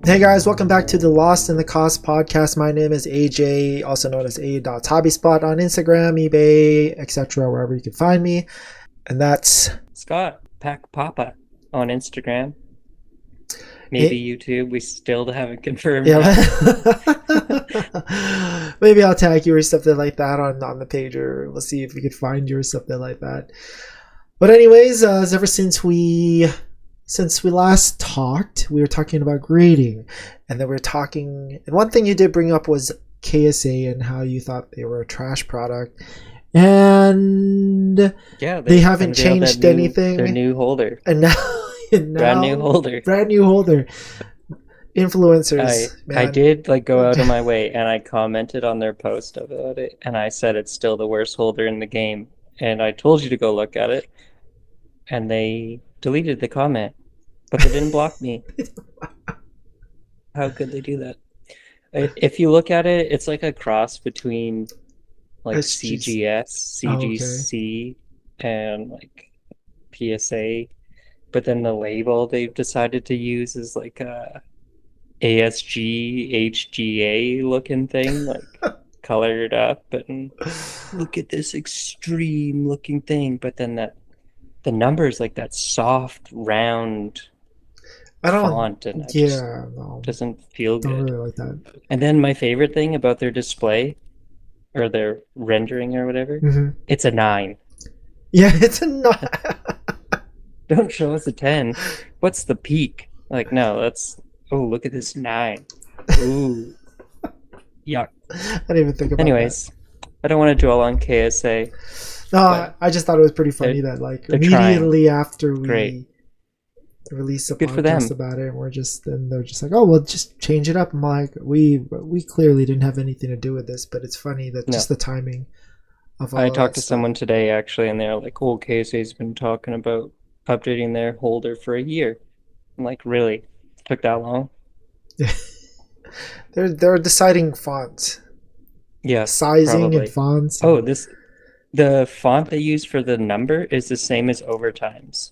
Hey guys, welcome back to the Lost in the Cost podcast. My name is AJ, also known as A.Hobbyspot on Instagram, eBay, etc., wherever you can find me. And that's Scott, Pack Papa on Instagram, maybe it. YouTube. We still haven't confirmed Yeah. that. Maybe I'll tag you or something like that on the page, or we'll see if we can find you or something like that. But anyways, ever since we last talked, we were talking about grading, and then we were talking. And one thing you did bring up was KSA and how you thought they were a trash product, and Yeah, they they haven't unveiled changed anything. their new holder, And brand new holder. brand new holder. I Influencers, I man. did go out of my way and I commented on their post about it and I said it's still the worst holder in the game and I told you to go look at it and they deleted the comment, but they didn't block me. How could they do that? If you look at it, it's like a cross between like SGs. CGS, Oh, okay. CGC, and like PSA. But then the label they've decided to use is like a ASG, HGA looking thing, like colored up. And look at this extreme looking thing. But then the numbers like that soft, round I don't. font, and it just Yeah, no, doesn't feel don't good. really like that. And then my favorite thing about their display or their rendering or whatever, Hmm. it's a 9. Yeah, it's a not. Don't show us a 10. What's the peak? Like, no, that's, oh, look at this 9. Ooh, yuck. I didn't even think about that. Anyways, I don't want to dwell on KSA, but No, I just thought it was pretty they're funny that like they're trying. immediately after Great. we released a Good for podcast them. about it, and they're just like, oh, well, just change it up. I'm like, we clearly didn't have anything to do with this, but it's funny that No. just the timing of I all of talked that to stuff. someone today actually, and they're like, oh, KSA's been talking about updating their holder for a year. I'm like, really? Took that long? They're deciding fonts, Yeah, sizing, and probably. fonts, Oh, and the font they use for the number is the same as Overtimes.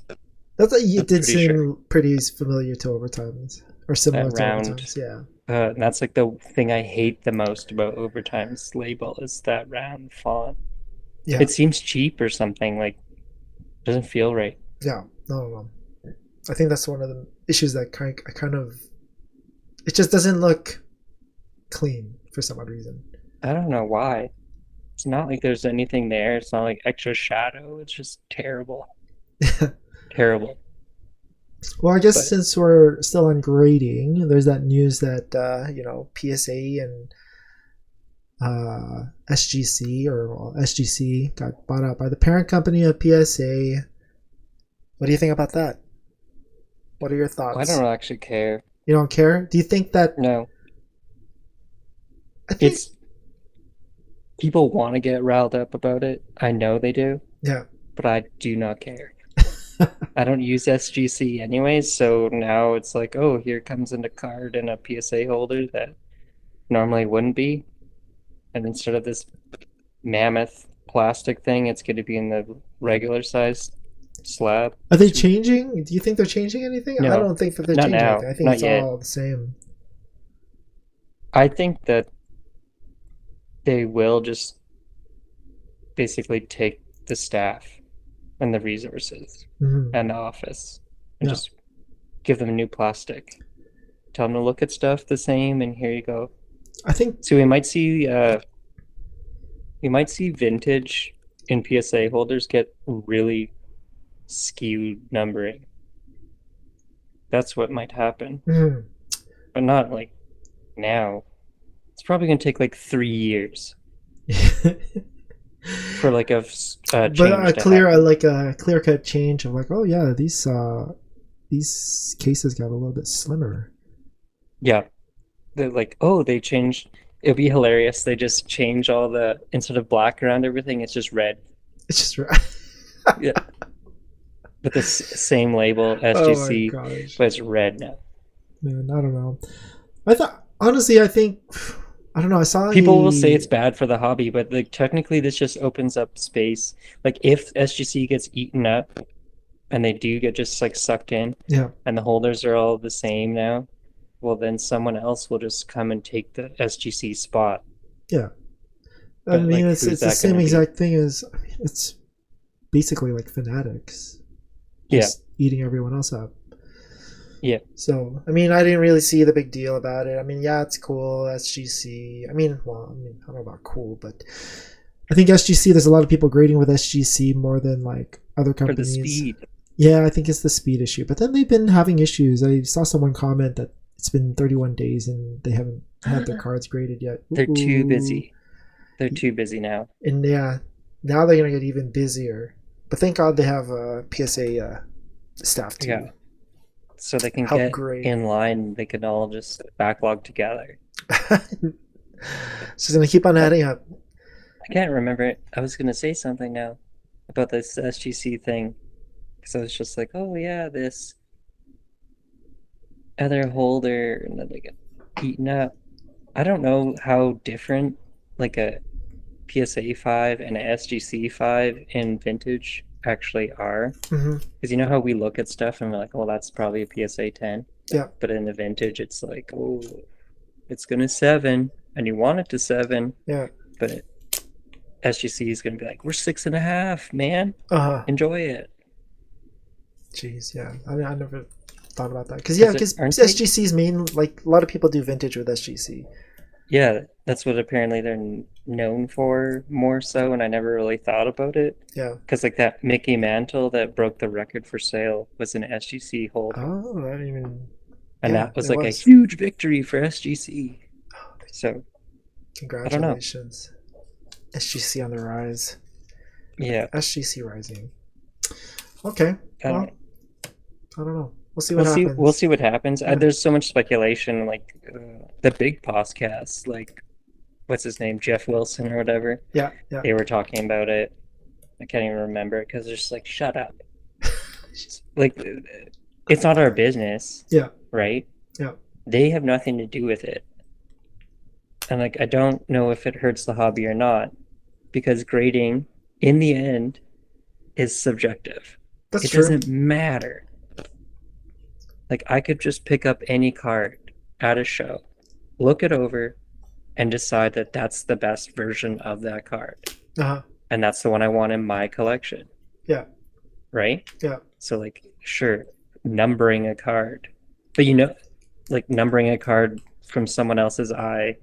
that's it I'm did pretty sure. seem pretty familiar to Overtimes or That similar to round. Overtimes. Yeah, That's like the thing I hate the most about Overtime's label is that round font. yeah, It seems cheap or something, like doesn't feel right. yeah. No. I think that's one of the issues that I kind of it just doesn't look clean for some odd reason. I don't know why. It's not like there's anything there. It's not like extra shadow. It's just terrible. Terrible. Well, I guess But since we're still on grading, there's that news that PSA and SGC or SGC got bought out by the parent company of PSA. What do you think about that? What are your I thoughts? don't actually care. You don't care? Do you think that? No. I think It's people want to get riled up about it. I know they do, yeah. but I do not care. I don't use SGC anyways, so now it's like, oh, here comes in a card and a PSA holder that normally wouldn't be. And instead of this mammoth plastic thing, it's going to be in the regular size slab. Are they changing? Do you think they're changing anything? I No, don't think that they're not changing now, anything. I think not it's yet. all the same. I think that they will just basically take the staff and the resources Hmm. and the office and Yeah, just give them new plastic. Tell them to look at stuff the same, and here you go. I think So we might see vintage in PSA holders get really skewed numbering. That's what might happen, mhm. but not like now. It's probably going to take like 3 years for like a But change to happen. like a clear cut change of like, oh yeah, these cases got a little bit slimmer. Yeah, they're like, oh, they changed. It'd be hilarious. They just change all the instead of black around everything, it's just red. It's just right. Yeah, with the same label Oh my SGC, gosh, but it's red now. man, I don't know. I thought honestly, I think I don't know. I saw People will say a it's bad for the hobby, but like technically this just opens up space. Like if SGC gets eaten up and they do get just like sucked in yeah. and the holders are all the same now, well, then someone else will just come and take the SGC spot. Yeah, I But mean like, it's who's the that same gonna be? exact thing as, I mean, it's basically like fanatics, Yeah, just eating everyone else up. yeah. So, I mean, I didn't really see the big deal about it. I mean, yeah, it's cool, SGC. I mean, well, I mean, I don't know about cool, but I think SGC, there's a lot of people grading with SGC more than like other For the companies. speed, Yeah, I think it's the speed issue. But then they've been having issues. I saw someone comment that it's been 31 days and they haven't had their cards graded yet. they're too Ooh. busy. They're too busy now. And yeah, now they're going to get even busier. But thank God they have PSA staff Yeah, to so they can help get grade. in line. They can all just backlog together. She's going to keep on I, adding up. I can't remember it. I was gonna say something now about this SGC thing because I was just like, oh yeah, this other holder, and then they get eaten up. I don't know how different like a PSA 5 and a SGC 5 in vintage actually are. Hmm. Because you know how we look at stuff and we're like, oh, that's probably a PSA 10. Yeah, But in the vintage, it's like, oh, it's gonna 7, and you want it to 7, yeah. but SGC is gonna be like, we're 6.5, man. Uh-huh. Enjoy it. Jeez, yeah. I mean, I never thought about that. Because, yeah, Because because aren't they? SGC's main, like, a lot of people do vintage with SGC. Yeah, that's what apparently they're known for more so, and I never really thought about it. Yeah. Because like that Mickey Mantle that broke the record for sale was an SGC holder. Oh, I didn't even. And Yeah, that was it like a was. huge victory for SGC. So I don't know. Congratulations. SGC on the rise. Yeah, SGC rising. Okay. I don't Well, know. I don't know. We'll see what We'll see. We'll happens. see what happens. Yeah. There's so much speculation. Like the big podcast, like what's his name, Jeff Wilson or whatever. Yeah. Yeah. They were talking about it. I can't even remember because they're just like, shut up. Like it's not our business, Yeah. right? Yeah. They have nothing to do with it. And like I don't know if it hurts the hobby or not because grading in the end is subjective. That's It true. doesn't matter. Like I could just pick up any card at a show, look it over, and decide that that's the best version of that card. Uh huh. And that's the one I want in my collection, Yeah. right? Yeah. So like sure, numbering a card. But like numbering a card from someone else's eye,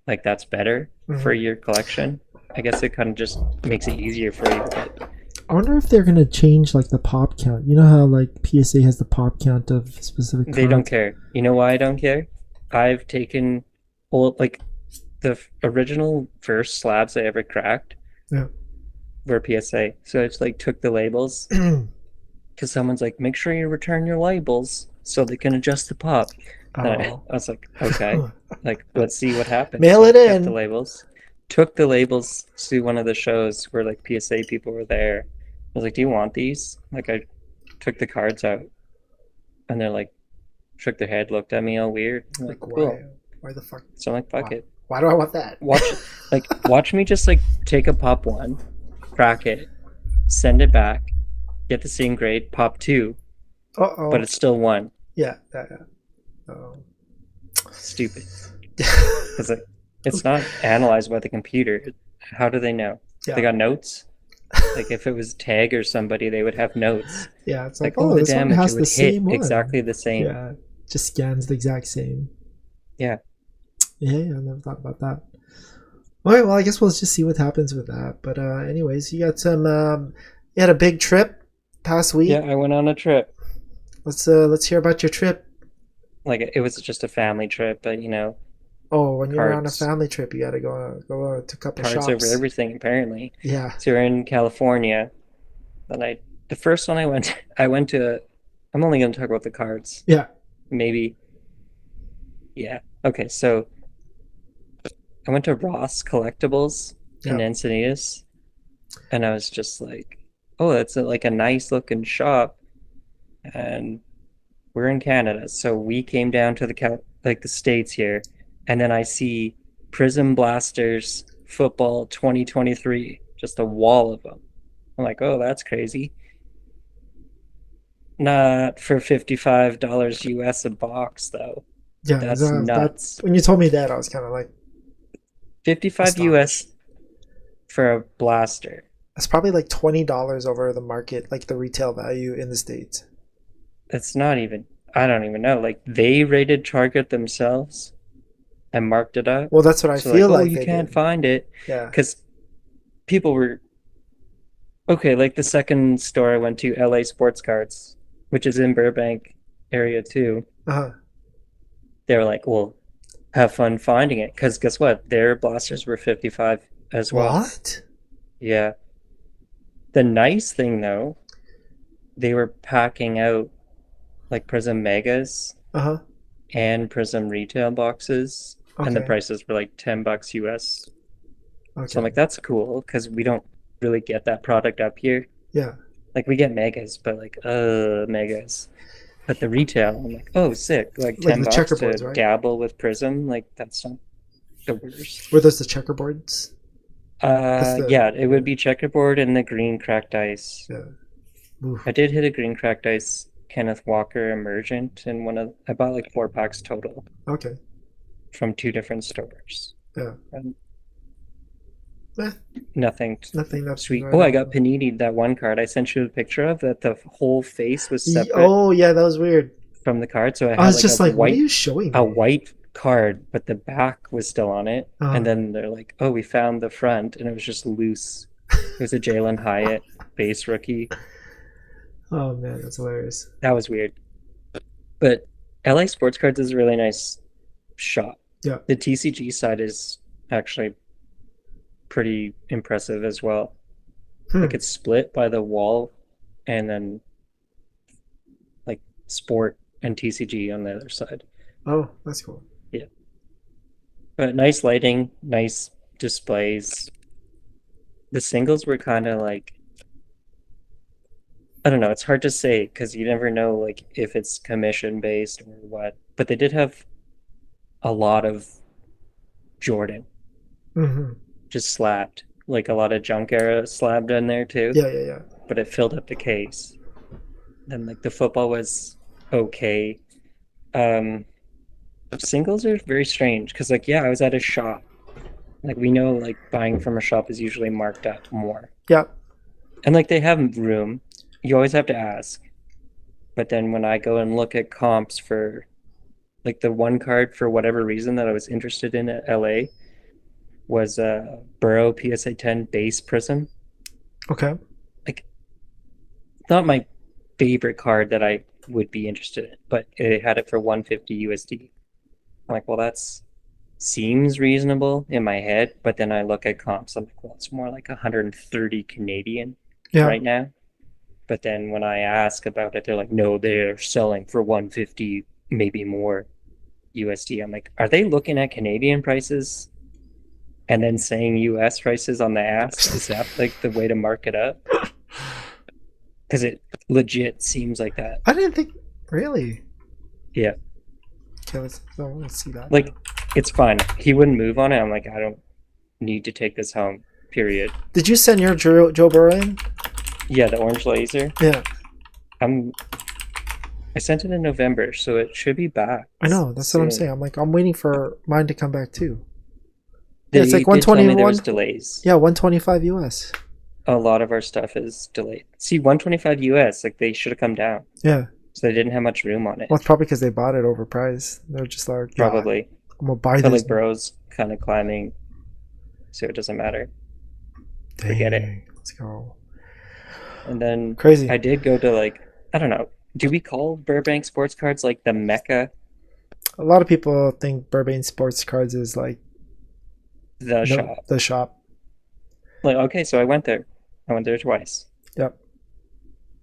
like that's better for Hmm. your collection. I guess it kind of just makes it easier for you, but I wonder if they're gonna change like the pop count. You know how like PSA has the pop count of specific they don't cards. care. You know why I don't care? I've taken old like the original first slabs I ever cracked Yeah. were PSA. So I just like took the labels because someone's like, make sure you return your labels so they can adjust the pop. And Oh. I was like, okay, like let's see what happens. Mail So I it kept the in. labels, took the labels to one of the shows where like PSA people were there. I was like, do you want these? Like I took the cards out and they're like, shook their head, looked at me all weird. I'm like, Like why? cool. Why the fuck? So I'm like, fuck Why? it. Why do I want that? Watch me just like take a pop one, crack it, send it back, get the same grade, pop two, Uh but oh. it's still one. Yeah. Yeah. Yeah. Oh. Stupid. Because it's not analyzed by the computer. How do they know? They Yeah. got notes? Like if it was Tag or somebody, they would have notes. Yeah. It's Like, like, oh, oh, the this one damage, it has the would hit same one. exactly the same. Yeah. Just scans the exact same. Yeah. Yeah. Yeah. I never thought about that. All right. Well, I guess we'll just see what happens with that. But anyways, you got some. You had a big trip past Yeah, week. I went on a trip. Let's hear about your trip. Like it was just a family trip, but Oh, when you're on a cards family trip, you got to go to a couple cards over shops. everything apparently. Yeah. So we're in California. Then the first one I went I went to I'm only going to talk about the cards. Yeah. Maybe yeah. Okay, so I went to Ross Collectibles in Yeah. Encinitas and I was just like, "Oh, that's like a nice looking shop." And we're in Canada, so we came down to like the States here, and then I see Prism Blasters Football 2023, just a wall of them. I'm like, "Oh, that's crazy." Not for $55 US a box though. Yeah, That's that nuts. when you told me that, I was kind of like 55 US astonished. for a blaster. It's probably like $20 over the market, like the retail value in the States. It's not even, I don't even know. Like they rated Target themselves and marked it up. Well, that's what I So like, feel oh, like you they can't did. find it Yeah. because people were okay. Like the second store I went to, LA Sports Cards, which is in Burbank area too. Uh-huh. They were like, well, have fun finding it because guess what? Their blasters were 55 as well. What? Yeah. The nice thing though, they were packing out like Prism Megas Uh-huh. and Prism retail boxes, and the Okay. prices were like $10 US. So I'm Okay. like, that's cool because we don't really get that product up here. Yeah. Like we get megas, but like megas. But the retail, I'm like, oh sick. Like Like the $10 to checkerboards, right? dabble with Prism, like that's not the worst. Were those the checkerboards? That's the Yeah, it would be checkerboard and the green cracked ice. yeah. Oof. I did hit a green cracked ice Kenneth Walker Emergent in one of I bought like 4 packs total Okay. from 2 different stores. Yeah. And Eh, nothing nothing sweet. right Oh, I now. got Panini that one card I sent you a picture of that the whole face was separate Oh yeah, that was weird. from the card. So I I had was like just like, what are you showing a me? white card, but the back was still on it. And Uh, then they're like, "Oh, we found the front," and it was just loose. It was a Jalen Hyatt base rookie. oh man, that's hilarious. That was weird. But LA Sports Cards is a really nice shop. Yeah. The TCG side is actually pretty impressive as well. Like Hmm. it's split by the wall, and then like sport and TCG on the other side. Oh, that's cool. Yeah. But nice lighting, nice displays. The singles were kind of like I don't know, it's hard to say because you never know like if it's commission based or what. But they did have a lot of Jordan Hmm. just slabbed, like a lot of junk era slabbed in there too. Yeah, yeah, yeah. But it filled up the case. Then like the football was okay. Um, Singles are very strange because like yeah, I was at a shop. Like we know like buying from a shop is usually marked up more. Yeah. And like they have room. You always have to ask. But then when I go and look at comps for like the one card for whatever reason that I was interested in at LA was a Burrow PSA 10 base prism. Okay. Like not my favorite card that I would be interested in, but it had it for 150 USD. I'm like, well, that's seems reasonable in my head, but then I look at comps, I'm like, well, it's more like 130 Canadian Yeah. right now. But then when I ask about it, they're like, no, they're selling for 150, maybe more USD. I'm like, are they looking at Canadian prices and then saying US prices on the ask? Is that like the way to mark it up? Because it legit seems like that. I didn't think really. Yeah. Okay, let's see that. Like, it's fine. He wouldn't move on it. I'm like, I don't need to take this home, period. Did you send your Joe Burrow in? Yeah, the orange laser. Yeah. I'm I sent it in November, so it should be back I know, that's what I'm soon. saying. I'm like, I'm waiting for mine to come back too. Yeah, it's They like did tell me there was 121. delays. Yeah, 125 US. A lot of our stuff is delayed. See, 125 US, like they should have come down. Yeah. So they didn't have much room on it. Well, it's probably because they bought it overpriced. They're just like, yeah, Probably. I'm gonna buy But this. like Burrow's kind of climbing, so it doesn't matter. Forget it. Dang, let's go. And then Crazy. I did go to like, I don't know, do we call Burbank sports cards like the Mecca, A lot of people think Burbank Sports Cards is like the no shop? the shop. Like, okay, so I went there. I went there twice Yep.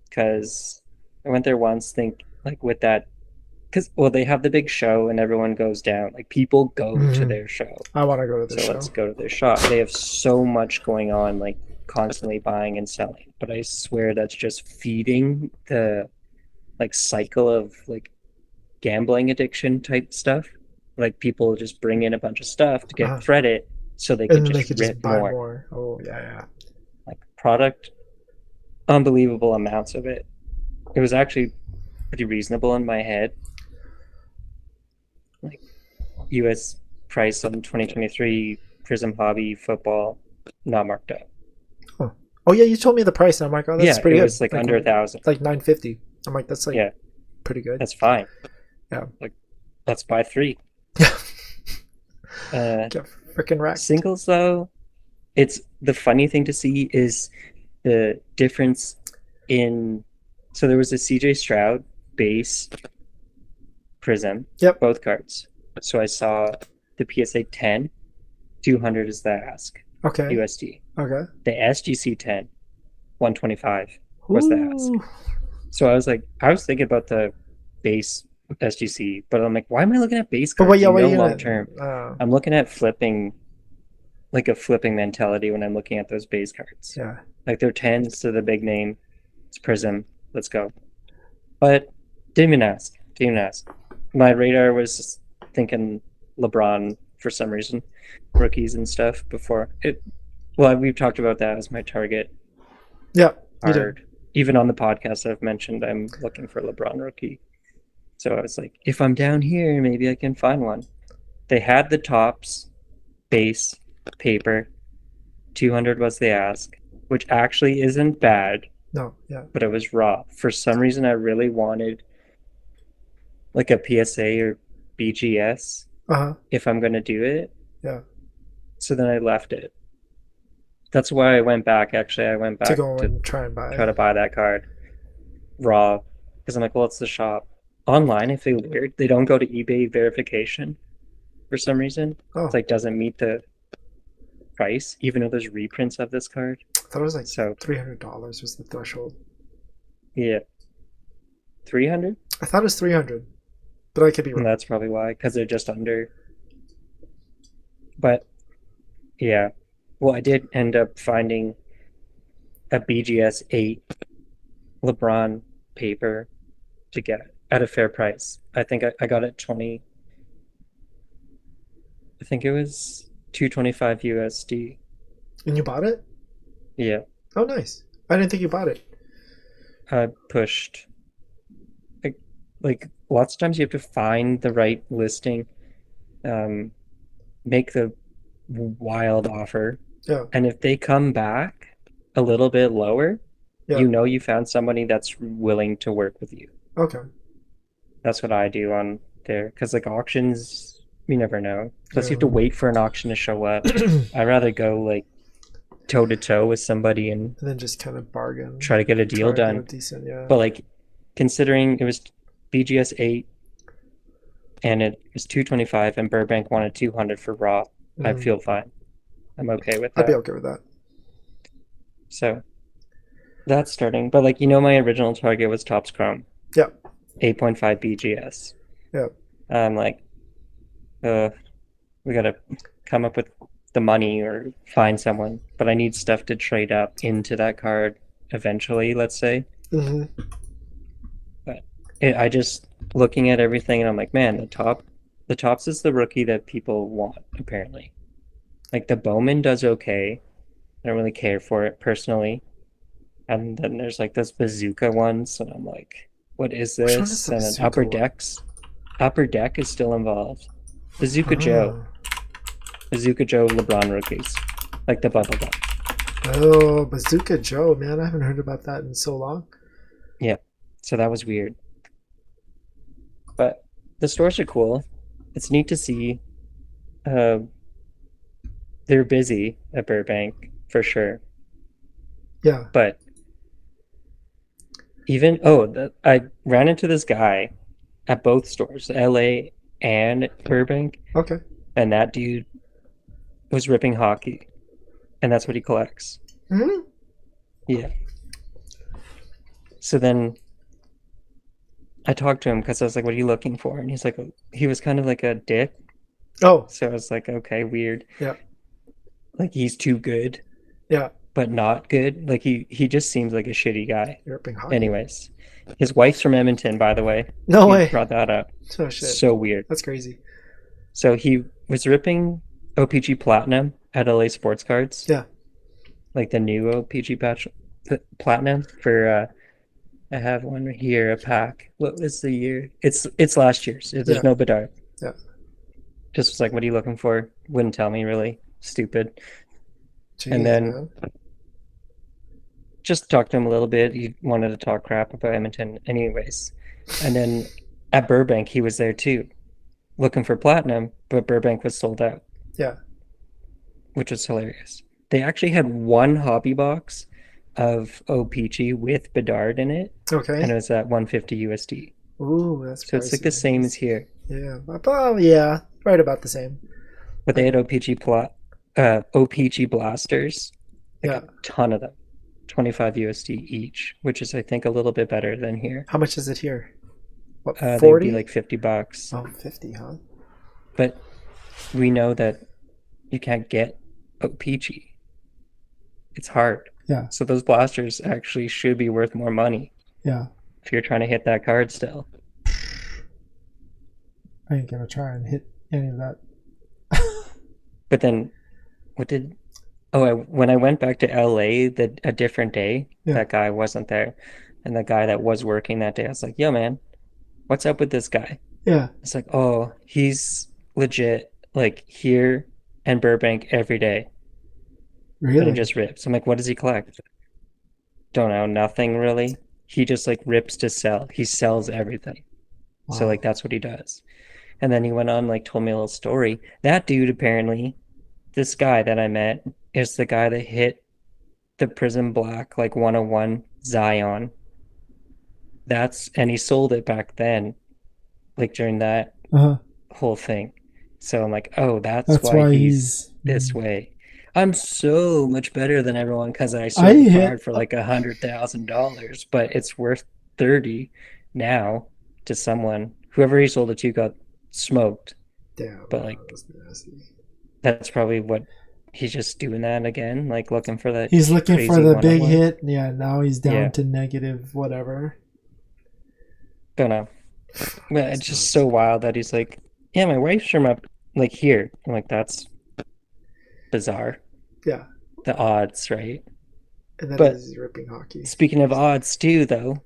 because I went there once, think like with that, because well, they have the big show and everyone goes down. Like people go to Hmm. their show. I want to go to the So show. let's go to their shop. They have so much going on, like constantly buying and selling. But I swear that's just feeding the like cycle of like gambling addiction type stuff. Like people just bring in a bunch of stuff to get Uh-huh. credit so they And could then they just could just rip buy more. more. Oh yeah, yeah. Like product, unbelievable amounts of it. It was actually pretty reasonable in my head. Like US price on 2023 Prism Hobby football, not marked up. Oh. Oh yeah, you told me the price. And I'm like, oh, that's Yeah, pretty it good. was like under 1,000. Like 950. I'm like, that's like Yeah, pretty good. that's fine. Yeah. Like, let's buy three. Yeah. Uh, Get freaking wrecked. Singles though, it's the funny thing to see is the difference in. So there was a CJ Stroud base Prism, Yep. both cards. So I saw the PSA 10, 200 is the ask Okay. USD. Okay. The SGC 10, 125 was the ask. Ooh. So I was thinking about the base SGC, but I'm like, why am I looking at base But cards? what are you Long gonna? term. I'm looking at flipping, like a flipping mentality when I'm looking at those base cards. Yeah. Like they're tens to the big name. It's Prism. Let's go. But didn't even ask. Didn't even ask. My radar was just thinking LeBron for some reason, rookies and stuff before it. Well, we've talked about that as my target Yeah. You did. card. Even on the podcast, I've mentioned I'm looking for a LeBron rookie. So I was like, if I'm down here, maybe I can find one. They had the tops, base, paper. 200 was the ask, which actually isn't bad, No. Yeah. but it was raw. For some reason, I really wanted like a PSA or BGS Uh huh. if I'm going to do it. Yeah. So then I left it. That's why I went back. Actually, I went To back go to and try and buy. try to buy that card raw because I'm like, well, it's the shop. Online, I feel weird. They don't go to eBay verification for some reason. Oh. It's like doesn't meet the price, even though there's reprints of this card. I thought it was like So $300 was the threshold. yeah, 300. I thought it was 300, but I could be And wrong. that's probably why, because they're just under. But yeah, well, I did end up finding a BGS 8 LeBron paper to get at a fair price. I think I got it 20. I think it was 225 USD. And you bought it? Yeah, Oh, nice. I didn't think you bought it. I pushed. Like lots of times you have to find the right listing, um, make the wild offer, Yeah. and if they come back a little bit lower, Yeah. you know you found somebody that's willing to work with you. Okay. That's what I do on there, because like auctions, you never know. Plus, you have to Yeah. wait for an auction to show up. And I'd rather go like toe to toe with somebody and then just kind of bargain. try to get a deal Try to get done. a decent, yeah. But like, considering it was BGS 8 and it was 225 and Burbank wanted 200 for raw, I Mhm. feel fine. I'm okay with I'd be that. okay with that. So that's starting. But like, my original target was Topps Chrome, Yeah. 8.5 BGS. Yeah. I'm like, we gotta come up with the money or find someone. But I need stuff to trade up into that card eventually, let's say. Hmm. But I just looking at everything and I'm like, man, the Topps is the rookie that people want, apparently. Like the Bowman does okay. I don't really care for it personally. And then there's like those bazooka ones, and I'm like, what is Which one is this? the And then bazooka Upper one? Decks. Upper Deck is still involved. Bazooka Joe. Bazooka Joe LeBron rookies. Like the bubble gum. Oh, Bazooka Joe, man. I haven't heard about that in so long. Yeah. So that was weird. But the stores are cool. It's neat to see. Uh, they're busy at Burbank for sure. Yeah. But even I ran into this guy at both stores, LA and Burbank, Okay. and that dude was ripping hockey, and that's what he collects. Hmm. Yeah. So then I talked to him because I was like, "What are you looking for?" And he's like, he was kind of like a dick. Oh. So I was like, "Okay, weird." Yeah. Like he's too good, Yeah. but not good. Like he just seems like a shitty guy. You're ripping hockey. Anyways, his wife's from Edmonton, by the way. No He way. brought that up. Oh shit. So weird. That's crazy. So he was ripping OPG Platinum at LA Sports Cards. Yeah. Like the new OPG patch Platinum for I have one here, a pack. What was the year? It's last year's. Yeah, There's no Bedard. yeah. Just was like, what are you looking for? Wouldn't tell me really. Stupid. And Jeez, then man. just talked to him a little bit. He wanted to talk crap about Edmonton anyways. And then at Burbank, he was there too, looking for platinum, but Burbank was sold out, Yeah. which was hilarious. They actually had one hobby box of O-Pg with Bedard in it, and it Okay. was at 150 USD. Ooh, that's So it's like the pricey. same as here. Yeah. Oh, yeah. Right about the same. But they Like, had OPG blasters, like yeah. a ton of them, 25 USD each, which is I think a little bit better than here. How much is it here? What, They would be 40? like $50. Oh, 50, huh? But we know that you can't get OPG. It's hard. Yeah. So those blasters actually should be worth more money Yeah. if you're trying to hit that card still. I ain't gonna try and hit any of that. But then what did when I went back to LA a different day, Yeah. that guy wasn't there. And the guy that was working that day, I was like, yo man, what's up with this guy? Yeah. It's like, oh, he's legit like here and Burbank every day. And he Really? just rips. I'm like, what does he collect? Don't know, nothing really. He just like rips to sell. He sells everything. So Wow. like that's what he does. And then he went on like told me a little story. That dude apparently, this guy that I met is the guy that hit the Prism Black like 101 Zion. And he sold it back then, like during that Uh-huh. whole thing. So I'm like, oh, that's That's why why he's he's. this way. I'm so much better than everyone because I I sold the card hit. for like $100,000, but it's worth 30 now to someone. Whoever he sold it to got smoked. Damn, But like that's nasty. that's probably what he's just doing that again, like looking for that He's looking for crazy the big 101. hit. Yeah, now he's down Yeah, to negative whatever. don't know. But That's it's just nuts. so wild that he's like, yeah, my wife's from up like here. I'm like, that's bizarre. Yeah. The odds, right? And that But is ripping hockey. speaking of odds too, though,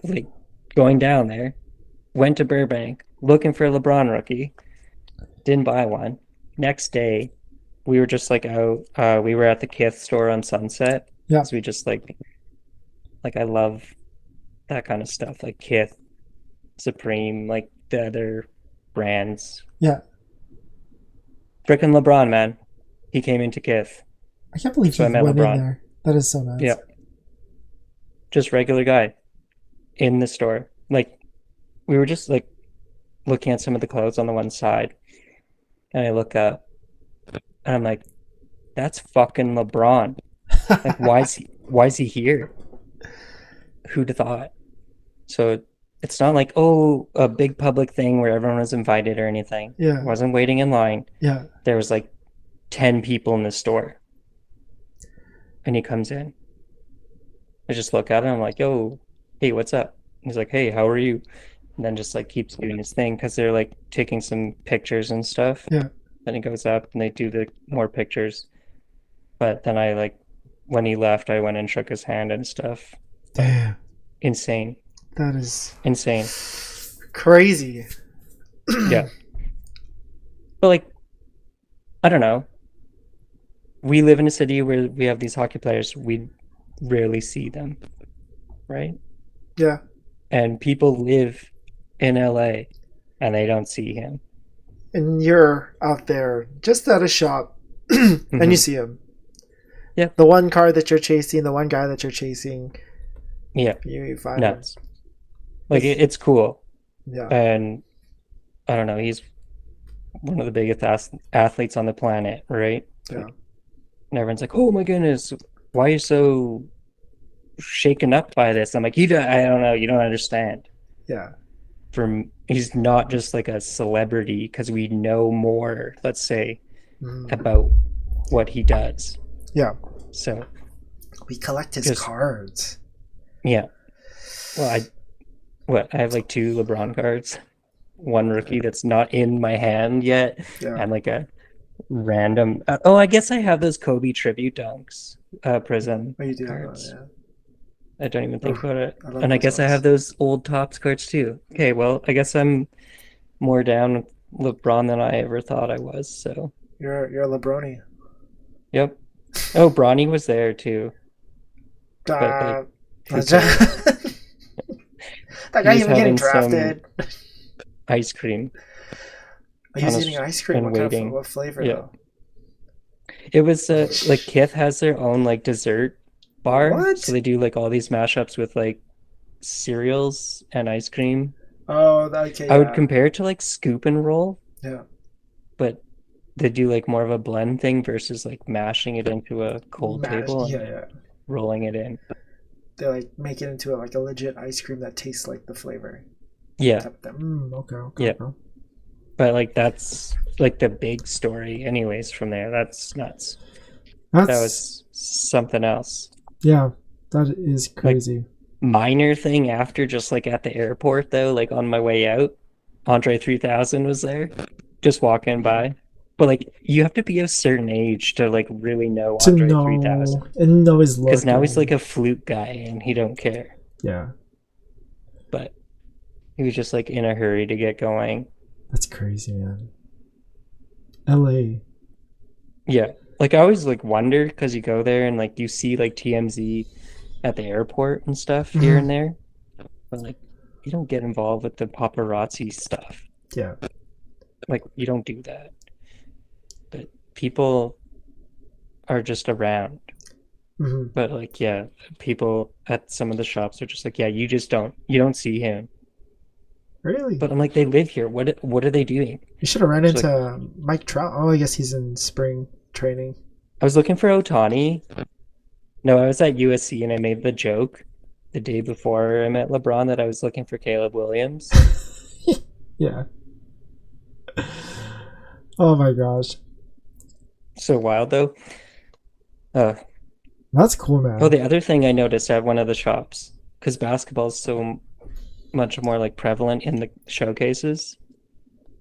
like going down there, went to Burbank looking for a LeBron rookie, didn't buy one. Next day, we were just like out. We were at the Kith store on Sunset Yeah. because we just like I love that kind of stuff, like Kith, Supreme, like the other brands. Yeah. Frickin' LeBron, man, he came into Kith, I can't believe so I he met went in LeBron. there. That is so nuts. Yeah, just regular guy in the store. Like we were just like looking at some of the clothes on the one side, and I look up, and I'm like, "That's fucking LeBron. Like, why is he here? Who'd have thought?" So it's not like, oh, a big public thing where everyone was invited or anything. Yeah. Wasn't waiting in line. Yeah. There was like 10 people in the store, and he comes in. I just look at him. I'm like, yo, hey, what's up? He's like, hey, how are you? And then just like keeps doing his thing because they're like taking some pictures and stuff. Yeah. Then he goes up and they do the more pictures. But then I like when he left, I went and shook his hand and stuff. But Damn. insane, That is insane. crazy. Yeah. But like, I don't know. We live in a city where we have these hockey players. We rarely see them, right? Yeah. And people live in LA and they don't see him. And you're out there just at a shop and you Hmm. see him. Yeah. The one car that you're chasing, the one guy that you're chasing, Yeah. you find him. Nuts. Like it's cool. Yeah. And I don't know, he's one of the biggest athletes on the planet, right? Yeah. And everyone's like, "Oh my goodness, why are you so shaken up by this?" I'm like, I don't know, you don't understand. Yeah. He's not just like a celebrity because we know more, let's say, Mm. about what he does. Yeah. So We collect his just cards. yeah. Well, I have like two LeBron cards, one rookie that's not in my hand yet, Yeah. and like a random. Oh, I guess I have those Kobe tribute dunks, Prism Oh, you do have cards. that, I don't even think Ugh, about it. I love And I those guess I have socks. those old Topps cards too. Okay, well, I guess I'm more down with LeBron than I ever thought I was. So, You're a Lebroni. yep. Oh, Bronny was there too, but like, Uh, who cares? that He guy was even getting having some drafted. ice cream He on was eating us ice cream. and What kind of waiting. what flavor Yeah. though? It was like Kith has their own like dessert bar, so What? they do like all these mashups with like cereals and ice cream. Oh, okay, I would yeah, compare it to like scoop and roll, yeah. but they do like more of a blend thing versus like mashing it into a cold Mash. table and Yeah, then yeah. rolling it in. They like make it into like a legit ice cream that tastes like the flavor. Yeah, Type of thing. Okay, okay, yeah. okay. But like that's like the big story anyways from there. That's nuts. That That's was something else. yeah. That is Like crazy. minor thing after just like at the airport though, like on my way out, Andre 3000 was there, just walking by. But like you have to be a certain age to like really know To Andre know 3000 and know his because look now he's like and a flute guy and he don't care. yeah, But he was just like in a hurry to get going. that's crazy, man. L.A. Yeah. Like I always like wonder because you go there and like you see like TMZ at the airport and stuff here Mhm. and there, but like you don't get involved with the paparazzi stuff. Yeah. Like you don't do that. But people are just around. Hmm. But like yeah, people at some of the shops are just like, yeah, you don't see him. Really? But I'm like, they live here. What are they doing? You should have ran She's like, into Mike Trout. Oh, I guess he's in spring training. I was looking for Otani. No, I was at USC and I made the joke the day before I met LeBron that I was looking for Caleb Williams. Yeah. Oh my gosh. So wild though. Uh, That's cool, oh, man. the other thing I noticed at one of the shops, because basketball is so much more like prevalent in the showcases,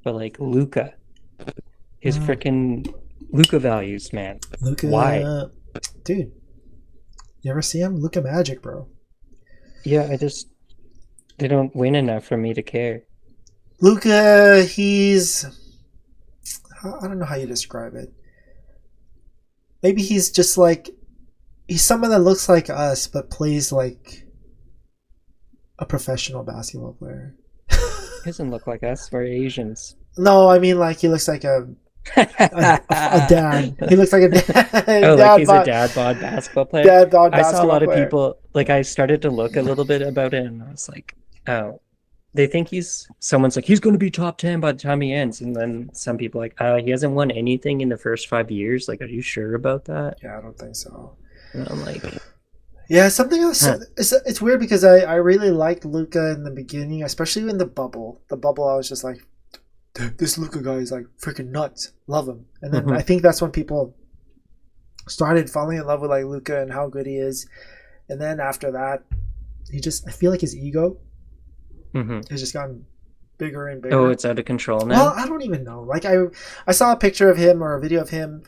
but like Luca, his Mm. freaking Luca values, man. Why? Luca, dude, you ever see him? Luca Magic, bro. Yeah, they don't win enough for me to care. Luca, I don't know how you describe it. Maybe he's just like he's someone that looks like us but plays like a professional basketball player. He doesn't look like us. We're Asians. No, I mean like he looks like a dad. He looks like a Oh, like dad he's a bod dad bod basketball player. dad bod I saw a basketball lot of player. people like I started to look a little bit about it and I was like, oh, they think someone's like he's going to be top 10 by the time he ends, and then some people like, he hasn't won anything in the first 5 years. Like, are you sure about that? Yeah, I don't think so. And I'm like, Yeah, something else. huh. It's weird because I really liked Luca in the beginning, especially in the bubble. The bubble, I was just like, this Luca guy is like freaking nuts. Love him. And then I Mhm. think that's when people started falling in love with like Luca and how good he is. And then after that, I feel like his ego Mhm. has just gotten bigger and Oh, bigger. it's out of control Well, now. I don't even know. Like I saw a picture of him or a video of him.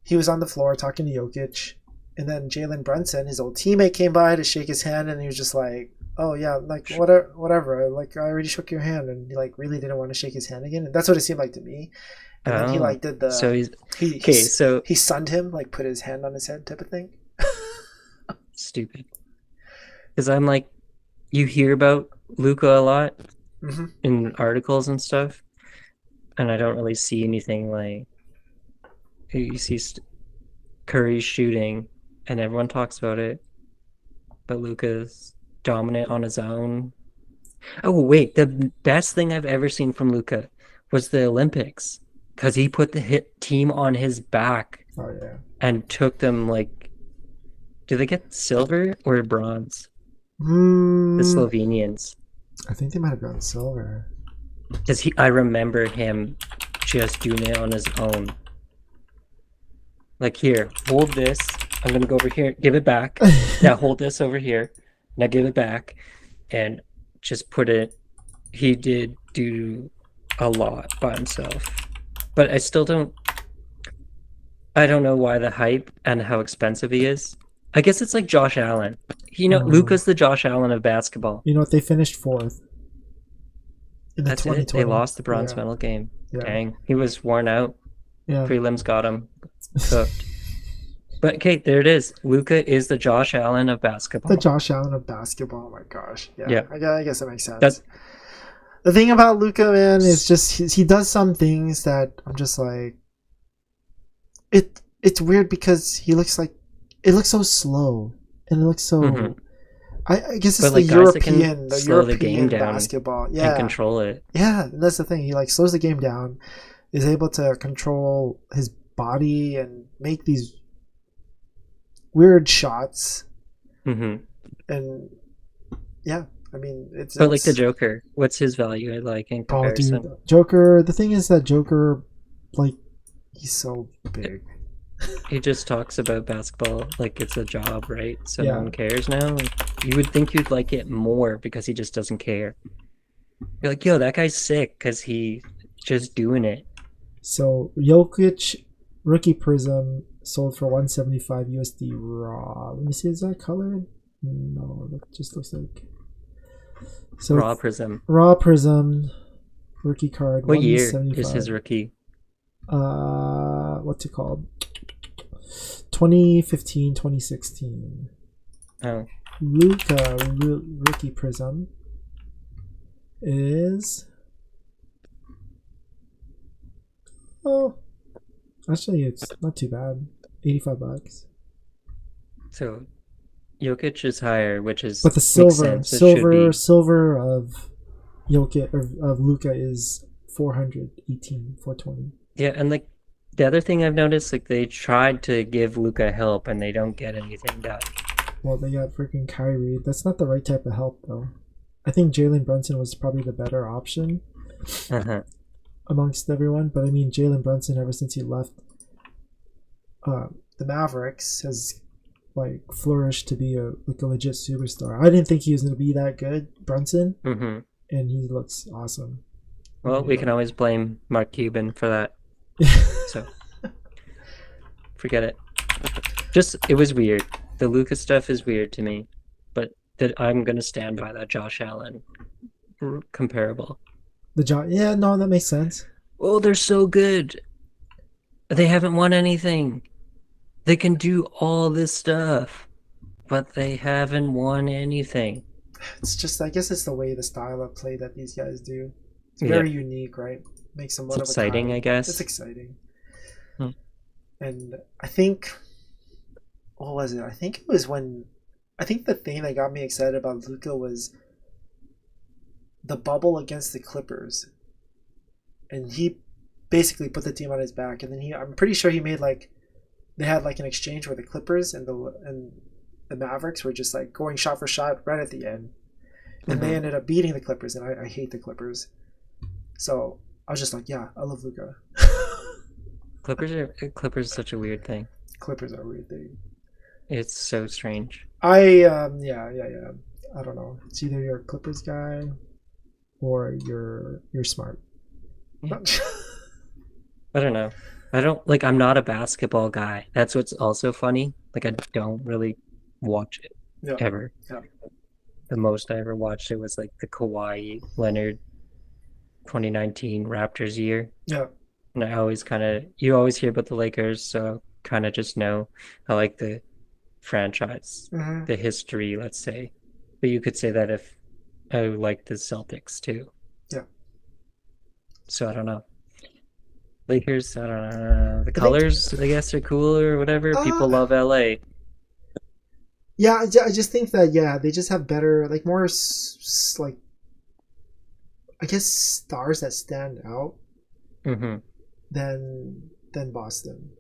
He was on the floor talking to Jokic, and then Jalen Brunson, his old teammate, came by to shake his hand, and he was just like, "Oh yeah, like whatever. Like I already shook your hand," and he like really didn't want to shake his hand again. And that's what it seemed like to me. And then he Oh, like did so the he's he he okay. So he sunned him, like put his hand on his head type of thing. stupid. Because I'm like, you hear about Luca a lot Hmm. in articles and stuff, and I don't really see anything like you see Curry shooting, and everyone talks about it, but Luca's dominant on his own. Oh wait, the best thing I've ever seen from Luca was the Olympics, because he put the hit team on his back Oh yeah. and took them like, did they get silver or bronze? The Hmm. Slovenians, I think they might have gotten silver. because I remember him just doing it on his own. Like, here, hold this. I'm gonna go over here, give it back. Now hold this over here. Now give it back, and just put it. He did do a lot by himself, but I still don't. I don't know why the hype and how expensive he is. I guess it's like Josh Allen. You know, Um, Luka's the Josh Allen of basketball. you know what? They finished fourth in the That's it. They 2020. lost the bronze Yeah, medal game. yeah, Dang, he was worn out. yeah. Prelims got him cooked. But okay, there it is. Luka is the Josh Allen of The basketball. Josh Allen of basketball. Oh my gosh. Yeah, Yeah, I guess that makes that sense. The thing about Luca, man, is just he does some things that I'm just like it. It's weird because he looks like it looks so slow and it looks hmm so. I guess it's But like guys that can The slow the game European down basketball. and Yeah, control it. yeah, and that's the thing. He like slows the game down, is able to control his body and make these weird shots, hmm and yeah, I mean But like the it's Joker, what's his value like in oh dude, comparison? Joker. The thing is that Joker, like, he's so big. He just talks about basketball like it's a job, right? So no Yeah. one cares now. Like, you would think you'd like it more because he just doesn't care. You're like, yo, that guy's sick because he just doing it. So Jokic rookie prism sold for 175 USD raw. Let me see, is that colored? No, that just looks like so Raw Prism. raw prism rookie card What year is his 175. rookie? What's it called? 2015, 2016. Oh, Luca rookie prism is oh actually it's not too bad. $85. so Jokic is higher, which is But the makes silver, sense. It should be. silver of Jokic or of Luca is 418, 420. Yeah, and like the other thing I've noticed, like they tried to give Luca help and they don't get anything done. Well, they got freaking Kyrie. That's not the right type of help, though. I think Jalen Brunson was probably the better option Uh-huh. amongst everyone. But I mean, Jalen Brunson, ever since he left the Mavericks, has like flourished to be a legit superstar. I didn't think he was going to be that good, Brunson, hmm and he looks awesome. Well, we can always blame Mark Cuban for that. So forget it. Just it was weird. The Lucas stuff is weird to me, but that I'm gonna stand by that Josh Allen comparable. Yeah, no, that makes sense. Oh, they're so good. They haven't won anything. They can do all this stuff, but they haven't won anything. It's just, I guess it's the way, the style of play that these guys do. It's Yeah, very unique, right? Makes them it's one of a exciting, I kind. It's guess. exciting. Hmm. And I think, what was it? I think the thing that got me excited about Luca was the bubble against the Clippers. And he basically put the team on his back. And then I'm pretty sure he made like, they had like an exchange where the Clippers and the Mavericks were just like going shot for shot right at the end. And they hmm ended up beating the Clippers. And I hate the Clippers. So I was just like, yeah, I love Luca. Clippers is such a weird thing. Clippers are a weird thing. It's so strange. Yeah. I don't know. It's either you're a Clippers guy or you're smart. Yeah. I don't know. I don't like I'm not a basketball guy. That's what's also funny. Like I don't really watch it Yeah, ever. yeah, The most I ever watched it was like the Kawhi Leonard 2019 Raptors year. yeah. And I always kind of you always hear about the Lakers, so kind of just know I like the franchise, Mm-hmm. the history, let's say. But you could say that if I like the Celtics too. Yeah. So I don't know. Lakers, I don't know. The I think. colors, I guess, are cool or whatever. Uh, People love LA. yeah. I just think that they just have better, like more like, I guess, stars that stand out hmm than Boston.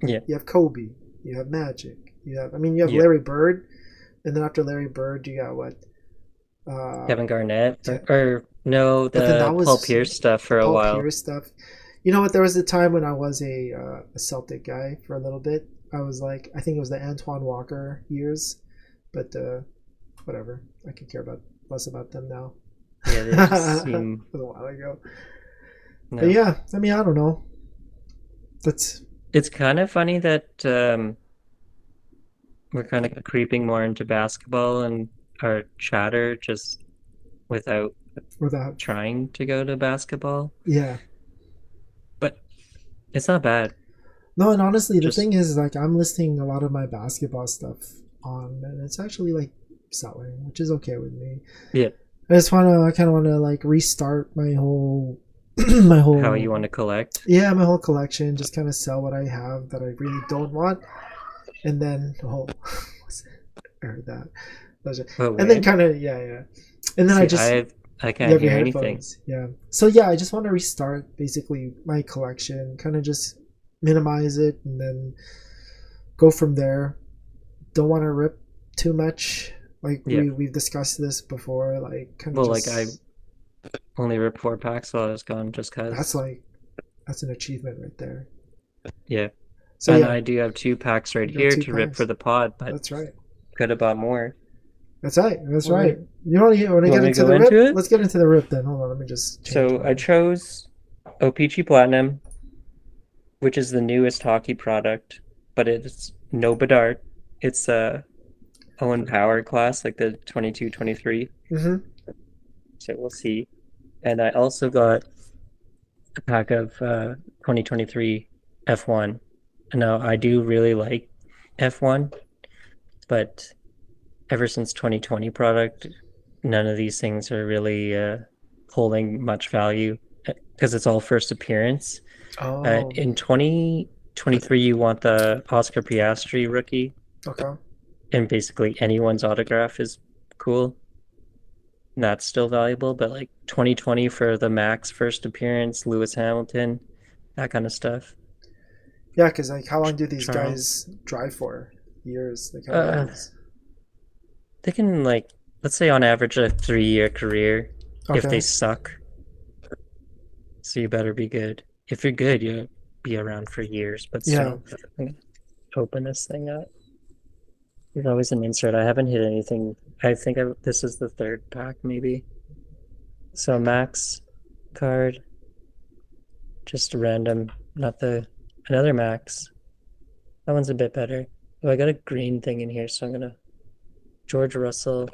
Yeah. You have Kobe. You have Magic. You have Yeah. Larry Bird, and then after Larry Bird, you got what? Kevin Garnett Te- or no, but then that the Paul was Pierce stuff the for a Paul while. Pierce stuff. You know what? There was a time when I was a Celtic guy for a little bit. I was like, I think it was the Antoine Walker years, but whatever. I could care about less about them now. Yeah, they just That seem was a while ago. But no. yeah, I mean, I don't know. That's It's kind of funny that we're kind of creeping more into basketball and our chatter just without without. trying to go to basketball. Yeah. But it's not bad. No, and honestly, the Just thing is, like, I'm listing a lot of my basketball stuff on, and it's actually like selling, which is okay with me. yeah, I kind of want to like restart my whole, how you want to collect. yeah, my whole collection. Just kind of sell what I have that I really don't want, and then I heard that. Oh, And then wind? kind of yeah. And then See, I you can't have your hear anything. headphones, yeah. So yeah, I just want to restart basically my collection, kind of just minimize it, and then go from there. Don't want to rip too much. Like Yeah. we've discussed this before. Like kind of Well, like I just only ripped 4 packs while I was gone just that's cause. like that's an achievement right there. Yeah. So And yeah, I do have 2 packs right you got here two to rip for packs. the pod, but That's right. could have bought more. That's right. That's All right. right. You know, you want to You want get me to into go the into rip? it? Let's get into the rip then. Hold on, let me just change So I my. chose OPG Platinum, which is the newest hockey product, but it's no Bedard. It's a Owen Power class, like the 22-23. Mm-hmm. So we'll see. And I also got a pack of 2023 F1. Now, I do really like F1, but ever since 2020 product, none of these things are really holding much value because it's all first appearance. Oh, In 2023, you want the Oscar Piastri rookie, okay. and basically anyone's autograph is cool. And that's still valuable, but like 2020 for the Max first appearance, Lewis Hamilton, that kind of stuff. Yeah, because like, how long do these Charles. guys drive for? Years. Like, how long Uh, is? they can like let's say on average a 3 year career if they Okay. suck. So you better be good. If you're good, you'll be around for years, but Yeah. still. I'm gonna open this thing up. There's always an insert. I haven't hit anything. This is the third pack, maybe. So Max card, just random, not the another Max. That one's a bit better. Oh, I got a green thing in here, so I'm gonna George Russell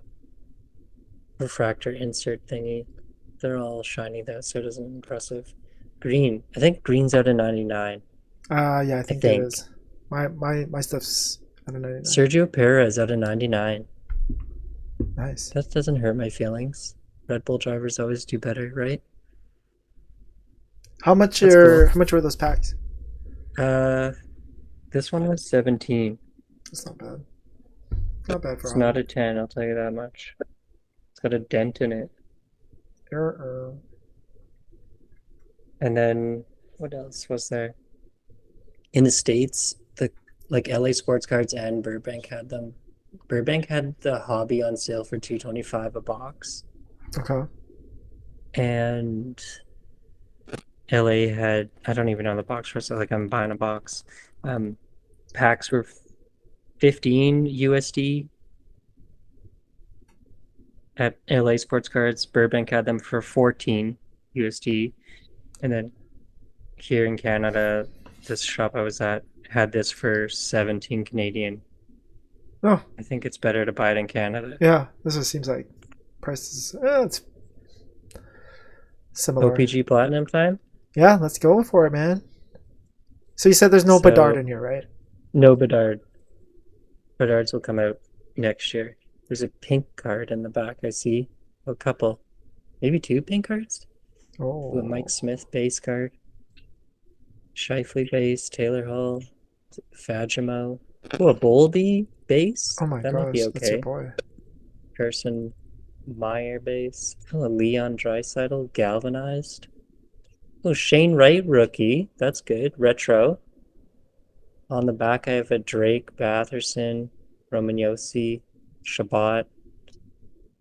refractor insert thingy. They're all shiny though, so it isn't impressive. Green. I think green's out of 99. Yeah, I I think it think. is. My stuff's I don't know. Sergio Perez out of 99. Nice. That doesn't hurt my feelings. Red Bull drivers always do better, right? That's cool. How much were those packs? Uh, this one was 17. That's not bad. Not bad for It's auto. not a 10, I'll tell you that much. It's got a dent in it. Uh-uh. And then what else was there? In the States, the like LA Sports Cards and Burbank had them. Burbank had the hobby on sale for 225 a box. Okay. And LA had I don't even know the box price, so like I'm buying a box. Um Packs were 15 USD at LA Sports Cards. Burbank had them for 14 USD. And then here in Canada, this shop I was at had this for 17 Canadian. Oh, I think it's better to buy it in Canada. yeah. This just seems like prices. It's similar. OPG Platinum time. Yeah, let's go for it, man. So you said there's no Bedard So in here, right? no Bedard. Bedards will come out next year. There's a pink card in the back. I see a couple, maybe 2 pink cards. Ooh, a Mike Oh. Smith base card, Shifley base, Taylor Hall, Fajimo. Oh, a Boldy base. Oh my That might be gosh, that's your okay. boy. Carson Meyer base. Oh, a Leon Draisaitl galvanized. Oh, Shane Wright rookie. That's good. Retro. On the back, I have a Drake, Batherson, Romagnosi, Shabbat.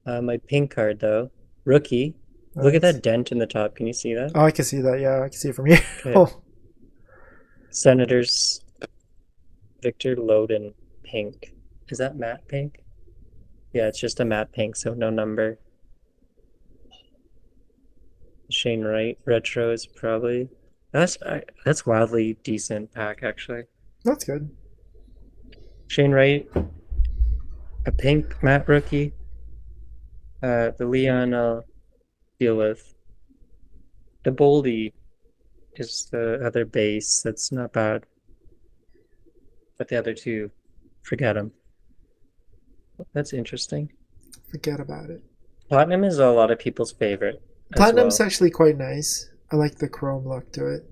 My pink card though, rookie. Look at Nice. that dent in the top. Can you see that? Oh, I can see that. Yeah, I can see it from here. Okay. Oh, Senators, Victor Loden, pink. Is that matte pink? Yeah, it's just a matte pink, so no number. Shane Wright, retro is probably that's wildly decent pack actually. that's good. Shane Wright, A pink matte rookie. The Leon I'll deal with. The Boldy is the other base. That's not bad. But the other two, forget them. That's interesting. Forget about it. Platinum is a lot of people's favorite as Platinum's well. actually quite nice. I like the chrome look to it.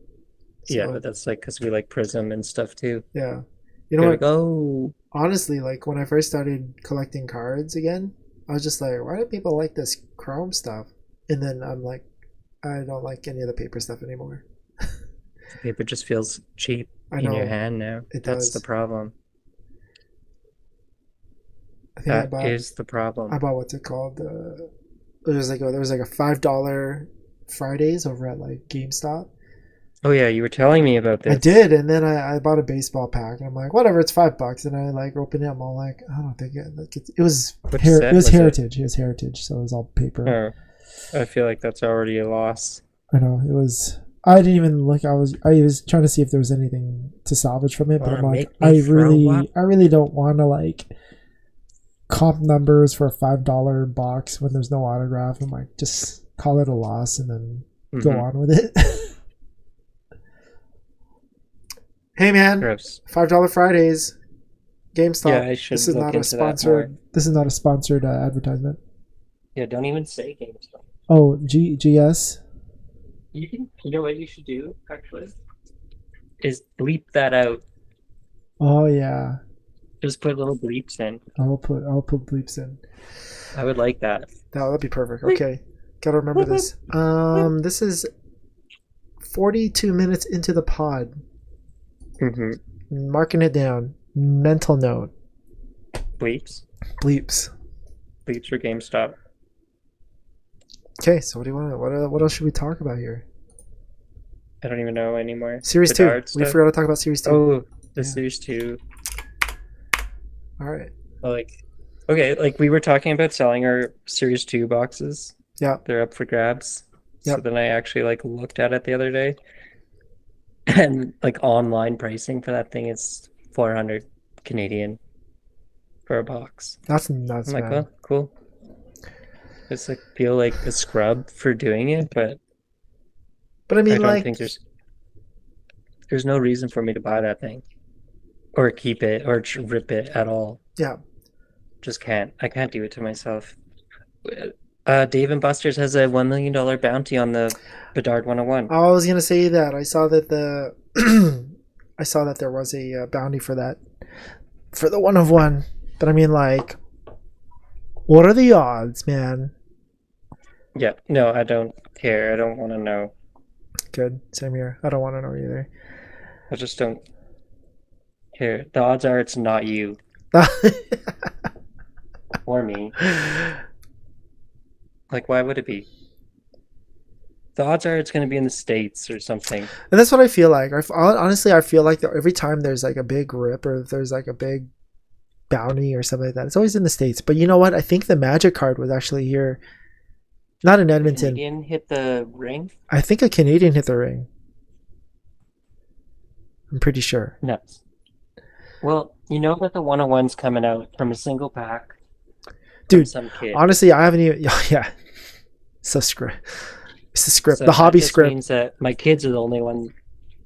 Yeah, So but that's like because we like Prism and stuff too. yeah, you know You're what? like, oh, Honestly, like when I first started collecting cards again, I was just like, why do people like this chrome stuff? And then I'm like, I don't like any of the paper stuff anymore. the paper just feels cheap I in your know hand now. it That's the does. problem. I think That is the I problem. bought what's it called? There was like a $5 Fridays over at like GameStop. Oh yeah, you were telling me about I this. did, and then I bought a baseball pack, and I'm like, whatever, it's $5, and I like opened it. I'm all like, I don't think it was Which set was it? heritage. It was heritage, so it was all paper. Oh, I feel like that's already a loss. I know it was. I didn't even look. I was trying to see if there was anything to salvage from it, but I'm Wanna like, make me throw up? I really don't want to like comp numbers for a $5 box when there's no autograph. I'm like, just call it a loss and then go Mm-hmm. on with it. Hey man, Gross. $5 Fridays, Yeah, GameStop. I This should is look not a into that more. sponsored. This is not a sponsored advertisement. Yeah, don't even say GameStop. Oh, GS. You know what you should do, actually? Is bleep that out. Oh yeah, Just put little bleeps in. I'll put bleeps in. I would like that. That'd be perfect. Bleep, Okay, gotta remember bleep, bleep, this. bleep. This is 42 minutes into the pod. Mm-hmm. Marking it down. Mental note. Bleeps. Bleeps. Bleeps for GameStop. Okay, so what do you want? What else should we talk about here? I don't even know anymore. Series two. Bedard We stuff. forgot to talk about series two. Oh, the Yeah. Series 2. All right. Like, okay, like we were talking about selling our Series 2 boxes. Yeah. They're up for grabs. So Yep. then I actually like looked at it the other day, and like online pricing for that thing is 400 Canadian for a box. That's I'm nuts, like, man. oh, cool. It's like feel like a scrub for doing it, but But I I mean, don't like, think there's no reason for me to buy that thing or keep it or rip it at all. yeah. Just can't. I can't do it to myself. Dave and Buster's has a $1 million bounty on the Bedard 101. I was gonna say that I saw that I saw that there was a bounty for that for the 1 of 1. But I mean, like, what are the odds, man? Yeah, no, I don't care. I don't want to know. Good. Same here. I don't want to know either. I just don't care. The odds are it's not you or me. Like, why would it be? The odds are it's going to be in the States or something. And that's what I feel like. Honestly, I feel like that every time there's like a big rip or there's like a big bounty or something like that, it's always in the States. But you know what? I think the Magic card was actually here, not in Edmonton. Canadian hit the ring? I think a Canadian hit the ring. I'm pretty sure. Nuts. Well, you know that the 101's coming out from a single pack from Dude, some kid. honestly, I haven't even. Yeah. So script. It's the script. So The hobby that just script. means that my kids are the only one.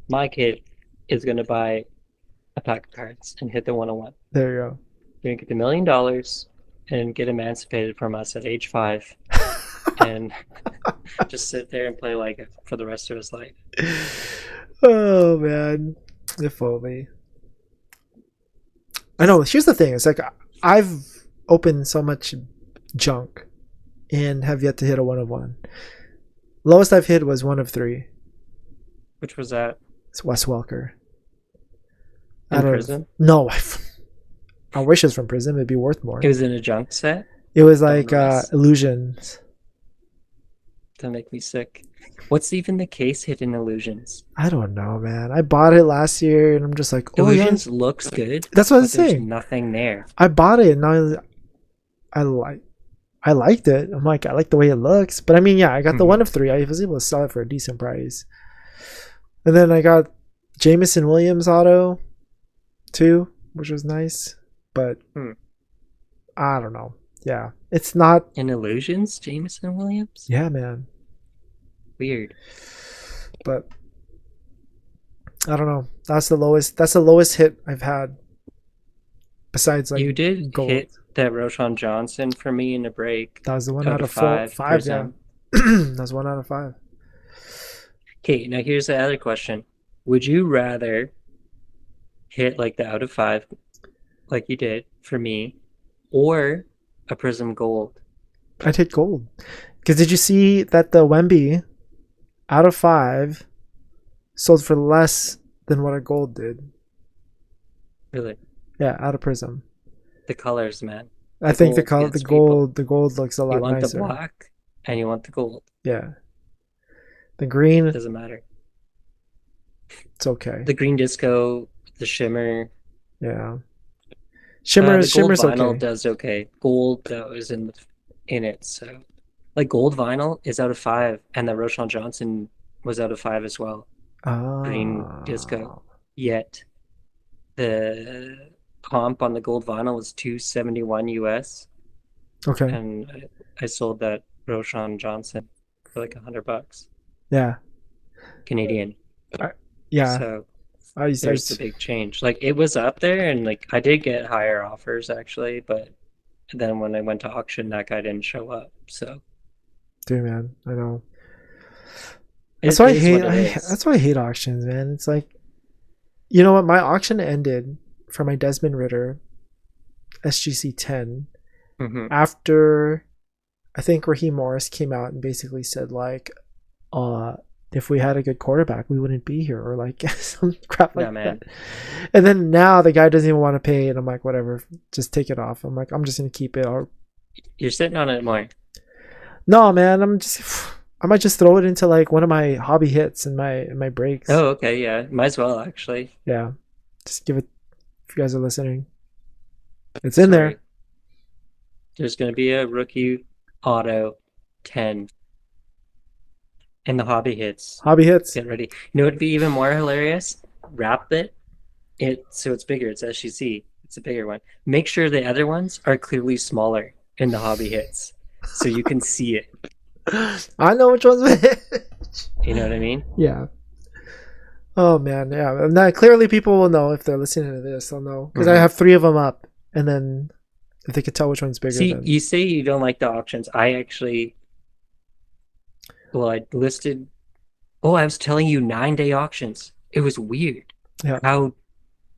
My kid is going to buy a pack of cards and hit the 101. There you go. You're going to get the $1 million and get emancipated from us at age 5 and just sit there and play like it for the rest of his life. Oh man, if only. I know. Here's the thing. It's like I've opened so much junk and have yet to hit a 1 of 1. Lowest I've hit was 1 of 3. Which was that? It's Wes Welker. In prison? No, I wish it was from prison. It'd be worth more. It was in a junk set? It was like nice. Illusions. To make me sick. What's even the case hit in Illusions? I don't know, man. I bought it last year, and I'm just like, oh Illusions yeah. looks good. That's what I'm but there's saying. nothing there. I bought it, and I liked it. I'm like, I like the way it looks. But I mean, yeah, I got the 1 of 3. I was able to sell it for a decent price. And then I got Jameson Williams auto too, which was nice. But I don't know. Yeah, it's not. In Illusions, Jameson Williams? Yeah, man. Weird. But I don't know. That's the lowest. That's the lowest hit I've had. Besides like You did gold. hit that Roshan Johnson for me in a break That was the one out out of of four, five five. Yeah, Prism. that was 1 out of 5. Okay, now here's the other question. Would you rather hit like the out of five, like you did for me, or a Prism Gold? I'd hit gold. Because did you see that the Wemby out of 5 sold for less than what a gold did? Really? Yeah, out of Prism. The colors, man. I The think gold gets people. the gold looks a You lot want the nicer. black and you want the gold. Yeah, the green, Doesn't matter. it's okay. The green disco, the shimmer. Yeah, The gold shimmer's vinyl okay. does okay. Gold though is in it, so like gold vinyl is out of five, and the Roshan Johnson was out of five as well. Green disco. Ah, Yet the comp on the gold vinyl was 271 US, okay. and I sold that Roshan Johnson for like $100 Yeah, Canadian. I, yeah. So I there's the big change. Like it was up there, and like I did get higher offers actually, but then when I went to auction, that guy didn't show up. So do, man. I know. That's it why I is hate. what it is. That's why I hate auctions, man. It's like, you know what? My auction ended for my Desmond Ritter SGC 10 Hmm. after I think Raheem Morris came out and basically said like, uh, if we had a good quarterback, we wouldn't be here, or like some crap No, like man. that. And then now the guy doesn't even want to pay, and I'm like, whatever, just take it off. I'm like, I'm just gonna keep it. Or You're sitting on it more. no, man, I might just throw it into like one of my hobby hits and my breaks. Oh, okay, yeah. Might as well actually. Yeah, just give it. If you guys are listening, it's in there. Sorry. There's gonna be a rookie auto 10 in the hobby hits. Hobby hits. Get ready. You know what'd be even more hilarious? Wrap it so it's bigger. It's SGC. It's a bigger one. Make sure the other ones are clearly smaller in the hobby hits so you can see it. I know which one's which. You know what I mean? Yeah. Oh man, yeah. Now clearly people will know if they're listening to this. They'll know because I have 3 of them up, and then if they could tell which one's bigger, See, then you say you don't like the auctions. I actually, well, I listed, oh, I was telling you 9-day auctions. It was weird yeah, how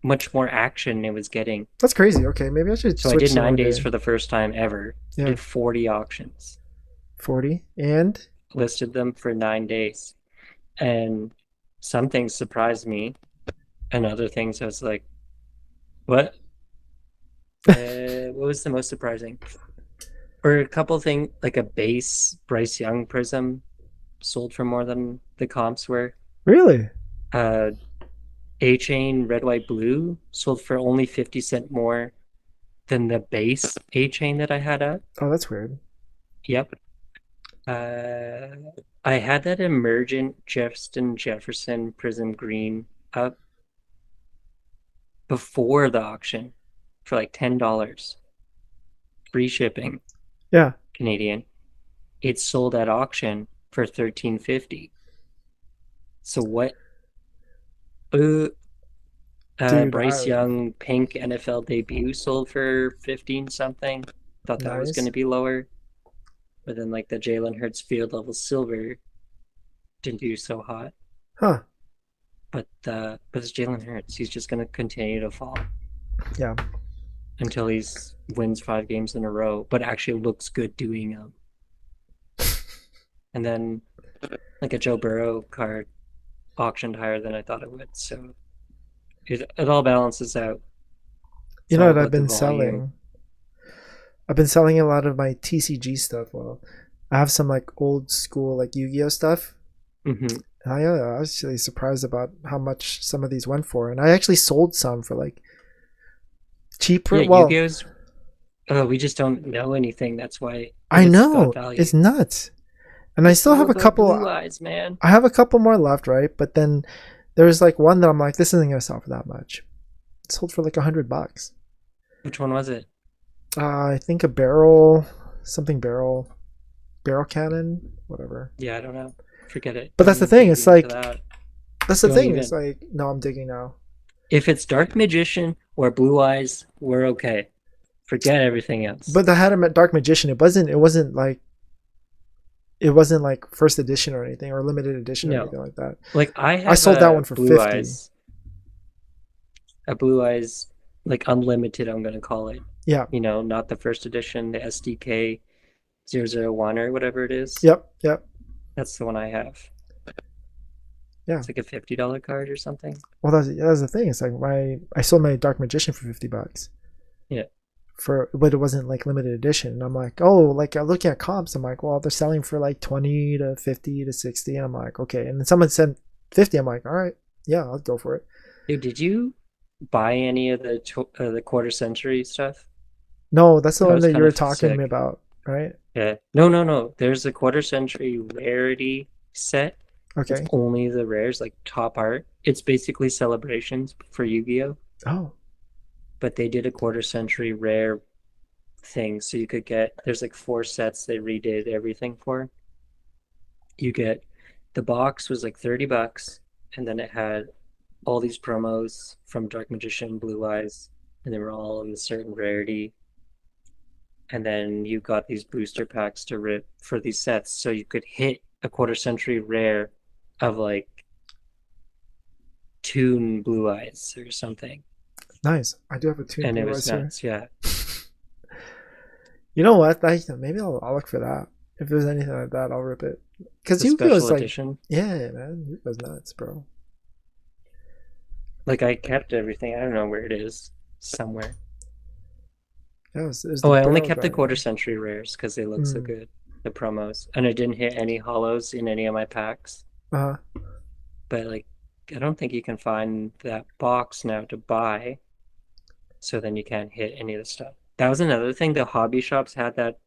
much more action it was getting. that's crazy. Okay, maybe I should So I switch did to 9 days 1 day. for the first time ever. I Yeah, did 40 auctions, 40 and listed them for 9 days. And some things surprised me, and other things I was like, what? What was the most surprising? Or a couple things like a base Bryce Young prism sold for more than the comps were. really. Uh, A chain red, white, blue sold for only 50 cents more than the base A chain that I had up. Oh, that's weird. Yep. Uh, I had that emergent Justin Jefferson prism green up before the auction for like $10, free shipping, Yeah, Canadian. It sold at auction for $13.50. So what? Uh, dude. Bryce Young pink NFL debut sold for 15 something. Thought that was going Nice. to be lower, but then like the Jalen Hurts field level silver didn't do so hot. Huh? But it's Jalen Hurts. He's just going to continue to fall Yeah. until he wins 5 games in a row, but actually looks good doing them. And then like a Joe Burrow card auctioned higher than I thought it would. So it all balances out. You It's know all what I've about the been volume. selling? I've been selling a lot of my TCG stuff. Well, I have some like old school like Yu-Gi-Oh stuff. Hmm. I was actually surprised about how much some of these went for, and I actually sold some for like cheaper. Yeah, Well, Yu-Gi-Oh's. Oh, we just don't know anything. That's why I it's got know value. it's nuts, and I It's still all have a about couple. blue eyes, man. I have a couple more left, right? But then there's like one that I'm like, this isn't gonna sell for that much. It sold for like $100. Which one was it? I think a barrel, something barrel cannon, whatever. Yeah, I don't know. Forget it. But that's the Don't thing. dig It's into like that. that's the Don't thing. It's even. like no, I'm digging now. If it's Dark Magician or Blue Eyes, we're okay. Forget everything else. But the had a dark magician. It wasn't like first edition or anything or limited edition or No. anything like that. Like I I have sold that one for 50. A Blue Eyes, like unlimited, I'm gonna call it. Yeah. Not the first edition, the SDK 001 or whatever it is. Yep. Yep. That's the one I have. Yeah. It's like a $50 card or something. Well, that's the thing. It's like I sold my dark magician for $50 Yeah. but it wasn't like limited edition. And I'm like, oh, like I look at comps. I'm like, well, they're selling for like 20 to 50 to 60. And I'm like, okay. And then someone said 50. I'm like, all right, yeah, I'll go for it. Dude, did you buy any of the quarter century stuff? No, that's the That one was that you kind were of talking to me sick. about, right? Yeah. No, no, no. There's a quarter century rarity set. It's Okay. only the rares, like top art. It's basically celebrations for Yu-Gi-Oh! Oh, But they did a quarter century rare thing. So you could there's like four sets they redid everything for. You get the box was like $30, and then it had all these promos from Dark Magician, Blue Eyes, and they were all in a certain rarity. And then you got these booster packs to rip for these sets, so you could hit a quarter century rare of like Toon Blue Eyes or something, nice. I do have a Toon and it Blue was Eyes here. nuts. Yeah, You know what? Maybe I'll look for that. If there's anything like that, I'll rip it. Because the Yu-Gi-Oh special is like, edition. yeah, man, Yu-Gi-Oh's nuts, bro. Like I kept everything. I don't know where it is. Somewhere. Yeah, it was the Oh, I only barrel kept the quarter grinder. century rares because they look so Mm. good. The promos, and I didn't hit any hollows in any of my packs. Uh, But like, I don't think you can find that box now to buy. So then you can't hit any of the stuff. That was another thing. The hobby shops had that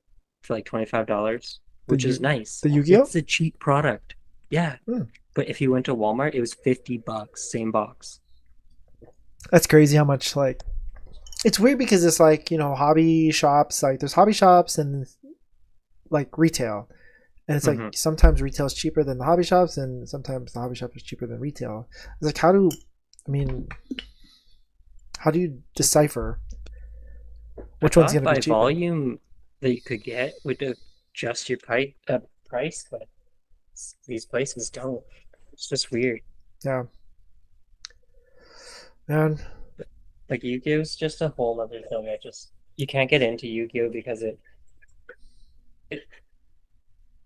for like $25, the which is nice. the Yu-Gi-Oh. It's a cheap product. Yeah. Mm. But if you went to Walmart, it was $50, same box. That's crazy how much like it's weird because it's like hobby shops, like there's hobby shops and like retail, and it's like Mm-hmm. sometimes retail is cheaper than the hobby shops and sometimes the hobby shop is cheaper than retail. It's like I mean how do you decipher I which one's thought going to be by cheaper? volume that you could get would adjust your price, but these places don't. It's just weird. Yeah, man. Like Yu-Gi-Oh is just a whole other thing. You can't get into Yu-Gi-Oh because it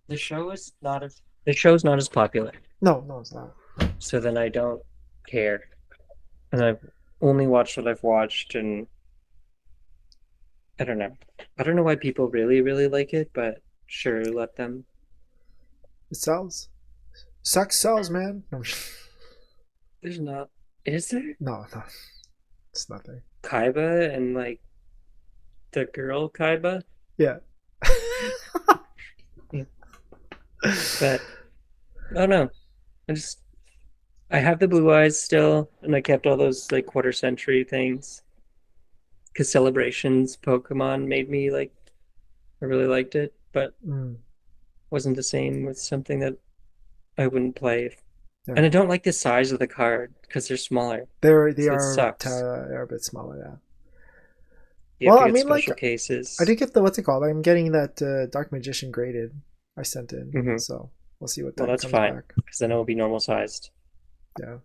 the show's not as popular. No, no, it's not. So then I don't care. And I've only watched what I've watched, and I don't know. I don't know why people really, really like it, but sure, let them. It sells. Sex sells, man. No, There's not, is there? no, no, it's nothing. Kaiba and like the girl Kaiba? Yeah. But I don't know. I just, I have the blue eyes still, and I kept all those like quarter century things because celebrations Pokemon made me like, I really liked it, but Mm, wasn't the same with something that I wouldn't play. yeah. And I don't like the size of the card because they're smaller. They So it are sucks. they're a bit smaller, yeah. You have Well, to I get mean, like special I cases. did get the what's it called? I'm getting that Dark Magician graded. I sent in, Hmm. so we'll see what Well, that that's comes fine back. because then it will be normal sized. Yeah, we'll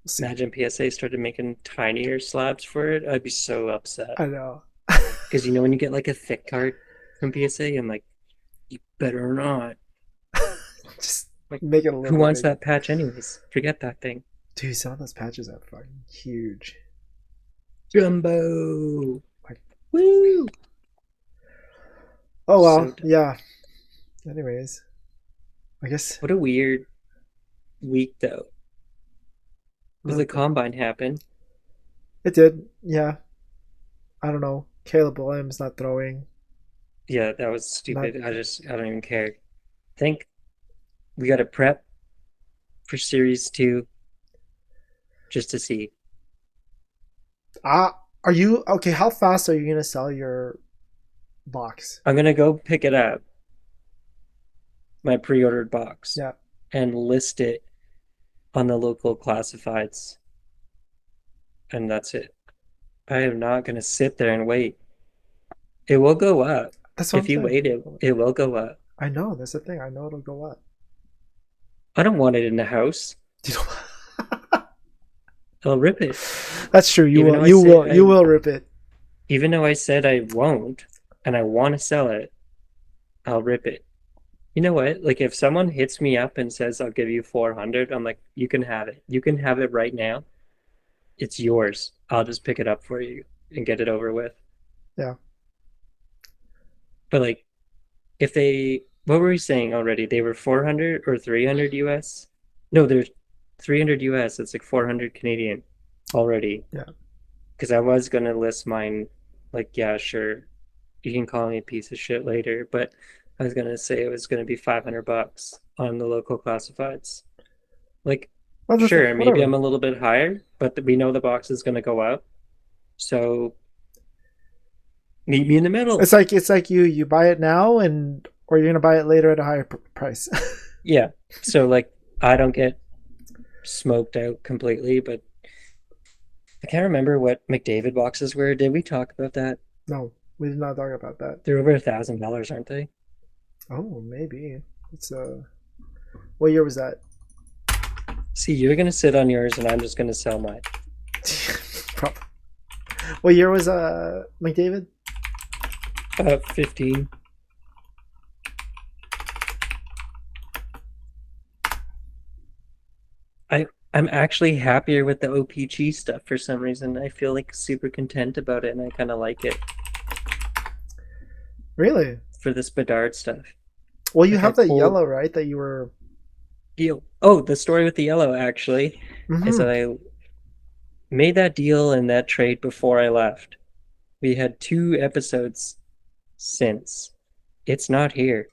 see. Imagine PSA started making tinier slabs for it. I'd be so upset. I know. Because when you get like a thick card from PSA, I'm like, you better not. Just Like, make it a who little bit wants bigger. that patch anyways? Forget that thing. Dude, some of those patches are fucking huge. Jumbo. Like, Woo! oh well, So dumb. yeah. Anyways, I guess What a weird week though. Because the combine happened. it did. Yeah, I don't know. Caleb Williams not throwing. Yeah, that was Not. stupid. I don't even care. Think we got to prep for series two just to see. Are you okay? How fast are you gonna sell your box. I'm gonna go pick it up, my pre-ordered box, Yeah, and list it on the local classifieds, and that's it. I am not gonna sit there and wait. It will go up. that's what I'm If you saying. wait, it will go up. I know that's the thing. I know it'll go up. I don't want it in the house. You know, I'll rip it. that's true. You Even will. though I You say will. You will rip it. even though I said I won't, and I want to sell it, I'll rip it. You know what? Like if someone hits me up and says I'll give you 400, I'm like, you can have it. You can have it right now. It's yours. I'll just pick it up for you and get it over with. Yeah. But like if they what were we saying already? They were 400 or 300 US? No, there's 300 US. It's like 400 Canadian already. Yeah. Because I was gonna list mine like, yeah, sure. You can call me a piece of shit later, but I was gonna say it was gonna be $500 on the local classifieds. Like, Well, sure, maybe I'm whatever. a little bit higher, but we know the box is gonna go up. So meet me in the middle. It's like you buy it now and or you're gonna buy it later at a higher price. Yeah. So like I don't get smoked out completely, but I can't remember what McDavid boxes were. Did we talk about that? No, we did not talk about that. They're over $1,000, aren't they? Oh, maybe. It's what year was that? See, you're gonna sit on yours and I'm just gonna sell mine. Probably. What year was McDavid? 15. I'm actually happier with the OPG stuff for some reason. I feel like super content about it and I kind of like it Really? for this Bedard stuff. Well, you Like I have that pulled yellow, right? That you were. deal. Oh, the story with the yellow actually is Mm-hmm. that I made that deal and that trade before I left. We had 2 episodes since. It's not here.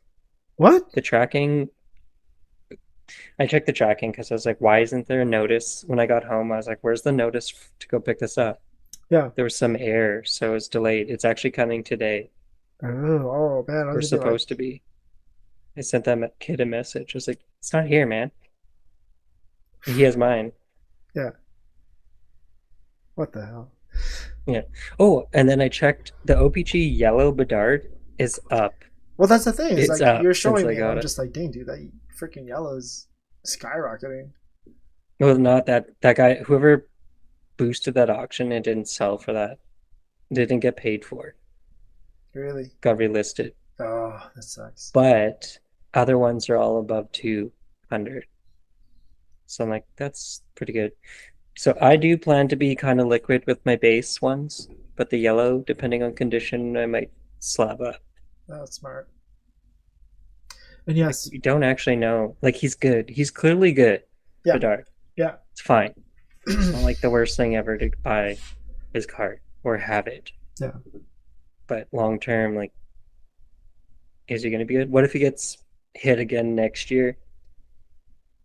What? The tracking, I checked the tracking because I was like, why isn't there a notice? When I got home, I was like, where's the notice to go pick this up? Yeah. There was some error, so it was delayed. It's actually coming today. Oh man, I We're was gonna be like, supposed to be. I sent that kid a message. I was like, it's not here, man. He has mine. yeah. What the hell? Yeah. Oh, and then I checked the OPG yellow Bedard is up. Well, that's the thing. Is It's like up you're since showing I me, and got I'm it. just like, dang, dude, that freaking yellow is skyrocketing. Well, not that guy, whoever boosted that auction, it didn't sell for that. It didn't get paid for. Really? Got relisted. Oh, that sucks. But other ones are all above 200. So I'm like, that's pretty good. So I do plan to be kind of liquid with my base ones, but the yellow, depending on condition, I might slab up. That's smart. And Like yes, we don't actually know. Like he's good. He's clearly good. yeah, Bedard. yeah. It's fine. It's not like the worst thing ever to buy his card or have it. Yeah. But long term, like, is he going to be good? What if he gets hit again next year?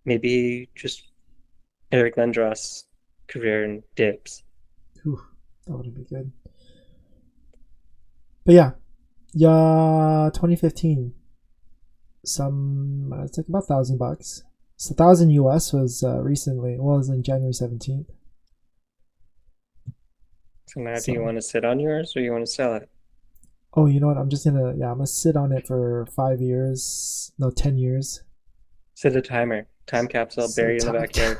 Maybe just Eric Lindros' career and dips. Whew, that would be good. But yeah, 2015. It's like about $1,000. So 1,000 US was recently. Well, it was in January 17th. So now, do you So want to sit on yours or you want to sell it? oh, you know what? I'm gonna sit on it for 5 years. No, 10 years. Set a timer. Time capsule So buried in the backyard.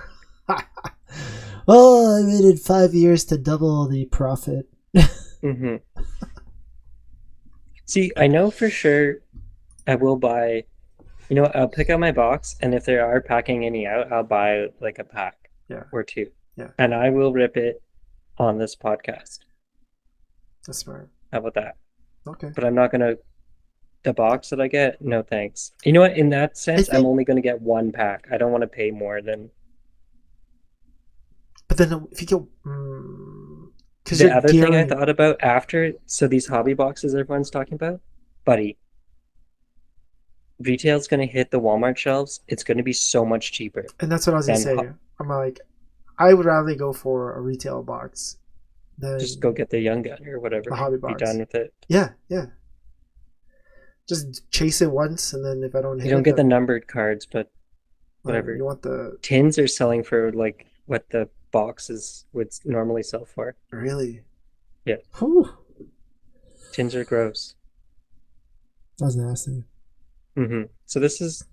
Oh, I waited 5 years to double the profit. Mm-hmm. See, I know for sure I will buy. You know, I'll pick out my box, and if they are packing any out, I'll buy like a pack Yeah, or two, yeah, and I will rip it on this podcast. that's smart. How about that? Okay. But I'm not gonna. The box that I get, no thanks. You know what? In that I sense, I'm think, only gonna get one pack. I don't want to pay more than but then if you go, because the you're other thing I gearing, thought about after. So these hobby boxes everyone's talking about, buddy, retail's gonna hit the Walmart shelves. It's gonna be so much cheaper and that's what I was gonna than say. I'm like, I would rather go for a retail box just go than get the young gun or the whatever. hobby Be done box. with it. Yeah, yeah. Just chase it once, and then if I don't You hit don't it, get the then numbered cards, but you whatever. want the Tins are selling for like what the boxes would normally sell for. really. Yeah, Whew, tins are gross. that's nasty. So this is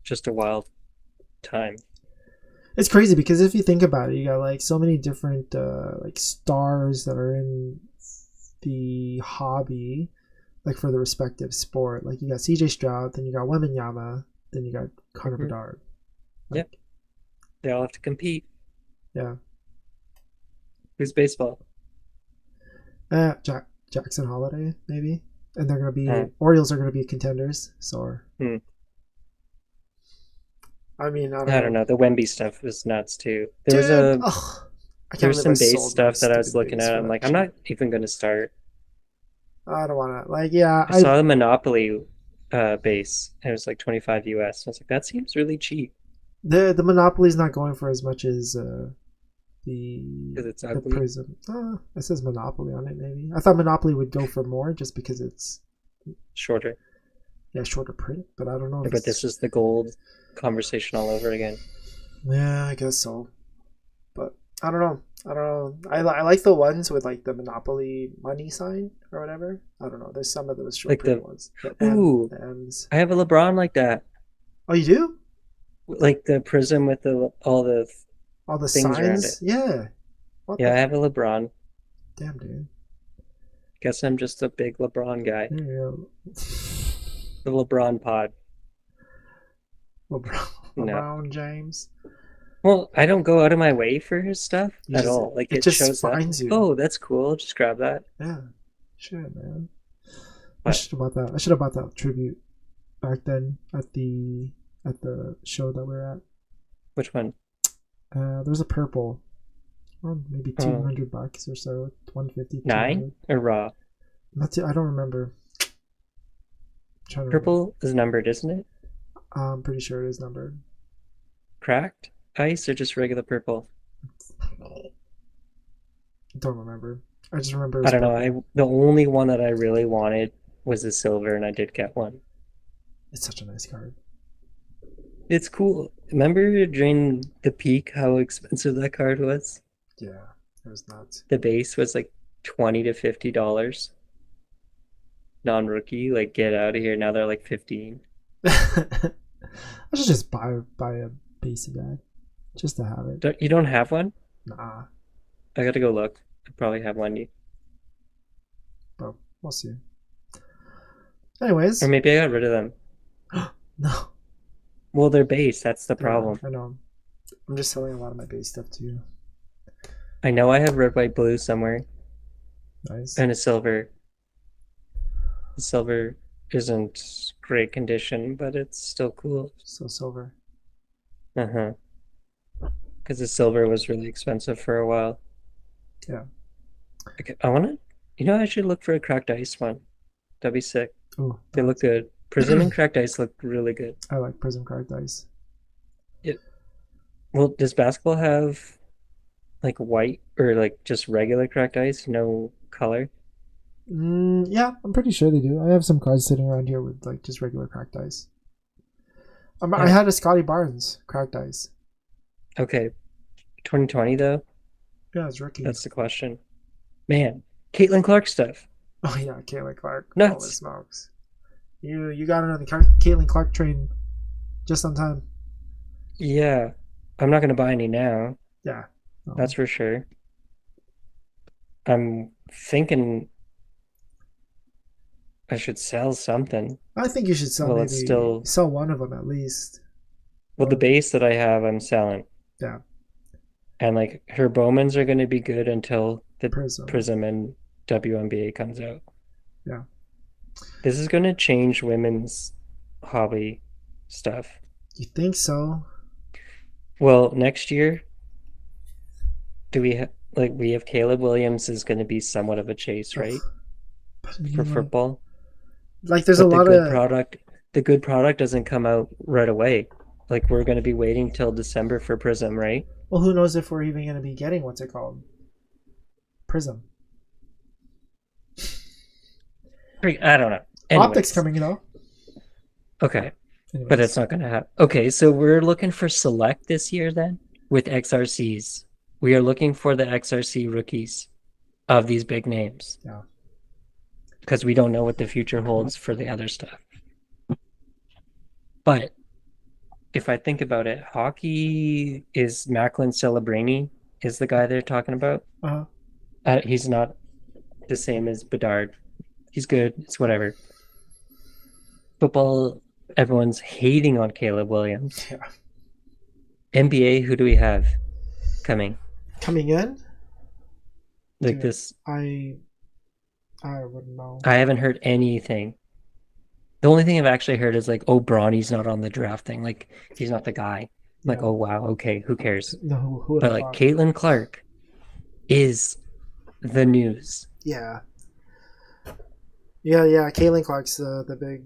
just a wild time. It's crazy because if you think about it, you got like so many different like stars that are in the hobby, like for the respective sport. Like you got CJ Stroud, then you got Wembenyama, then you got Connor hmm Bedard. Yeah, Like, they all have to compete. yeah, Who's baseball? Jackson Holiday maybe, and they're gonna Uh, be Orioles are gonna be contenders. So hmm. I mean, I don't I don't know, know. The Wemby stuff was nuts too. dude. Ugh, I There can't was believe I some base sold my stuff that I was stupid looking base at. for I'm that like, I'm cheap. not even going to start. I don't want to. Like, yeah, I saw the Monopoly base. And it was like 25 US. I was like, that seems really cheap the Monopoly's not going for as much as because it's the ugly. Prism. It says Monopoly on it. Maybe I thought Monopoly would go for more just because it's Shorter. shorter print, but I don't know if But this it's. is the gold conversation all over again. Yeah, I guess so. But I don't know. I don't know. I like the ones with like the Monopoly money sign or whatever. I don't know. There's some of those short Like print the, ones. ooh, The M's. I have a LeBron like that. Oh, you do? Like the prism with all the All the things around it. signs? Yeah. What Yeah, the I have a LeBron. damn, dude? Guess I'm just a big LeBron guy. There you go. The LeBron pod. LeBron, No. LeBron James. Well, I don't go out of my way for his stuff You at just all. Like it it just shows up. finds you. Oh, that's cool. Just grab that. Yeah. Shit, man. I But should have bought that. I should have bought that tribute back then at the show that we are at. which one? There's a purple. Well, maybe Oh, $200 or so. 150, 9 200. or raw? Not too, I don't remember. I'm trying to remember. Purple is numbered, isn't it? I'm pretty sure it is numbered. Cracked ice or just regular purple? Don't remember. I just remember it I was don't know. purple. The only one that I really wanted was the silver, and I did get one. It's such a nice card. It's cool. Remember during the peak how expensive that card was? Yeah, it was nuts. The base was like $20 to $50. Non-rookie, like get out of here. Now they're like 15. I should just buy a base of that just to have it. You don't have one? Nah, I gotta go look. I probably have one. but we'll see. Or Anyways, maybe I got rid of them. no. Well, they're base. That's the Yeah, problem. I know. I'm just selling a lot of my base stuff too. I know I have red, white, blue somewhere Nice. and a silver. The silver isn't great condition, but it's still cool. So silver. Uh-huh. Because the silver was really expensive for a while. Yeah. Okay, I want to, I should look for a cracked ice one. That'd be sick. Oh, They look good. Prism and cracked ice look really good. I like Prism card dice. It, well, does basketball have like white or like just regular cracked ice, no color? Yeah, I'm pretty sure they do. I have some cards sitting around here with like just regular cracked dice. I Yeah. had a Scotty Barnes cracked dice. Okay. 2020 though, Yeah, it's rookie. that's the question. Man, Caitlin Clark stuff. Oh yeah, Caitlin Clark. Holy Nuts. smokes! You got another Caitlin Clark train just on time. Yeah. I'm not gonna buy any now. Yeah. That's for sure. I'm thinking I should sell something. I think you should sell Well, it's maybe still sell one of them at least. well, the Or base that I have, I'm selling. yeah, And like her Bowmans are gonna be good until the Prism. Prism and WNBA comes out. Yeah. This is gonna change women's hobby stuff. You think so? Well, next year, do we have like we have Caleb Williams is gonna be somewhat of a chase, Ugh. right? But I For mean, football. like there's a But lot of. the good product doesn't come out right away. Like we're gonna be waiting till December for Prism, right? Well, who knows if we're even going to be getting what's it called? Prism. I don't know. Optics Anyways, coming, okay, but it's Anyways. not gonna happen. Okay, so we're looking for select this year then with XRCs. We are looking for the XRC rookies of these big names Yeah. because we don't know what the future holds for the other stuff. But if I think about it, hockey is Macklin Celebrini is the guy they're talking about. Uh-huh. He's not the same as Bedard. He's good. It's whatever. Football, everyone's hating on Caleb Williams. Yeah. NBA, who do we have coming? Coming in? Like Dude, this, I wouldn't know. I haven't heard anything. The only thing I've actually heard is like, oh, Bronny's not on the draft thing. Like, he's not the guy. Like, Yeah. oh, wow, okay, who cares? No, who would But have like, thought? Caitlin Clark is the news. Yeah. Yeah. Kaylin Clark's the big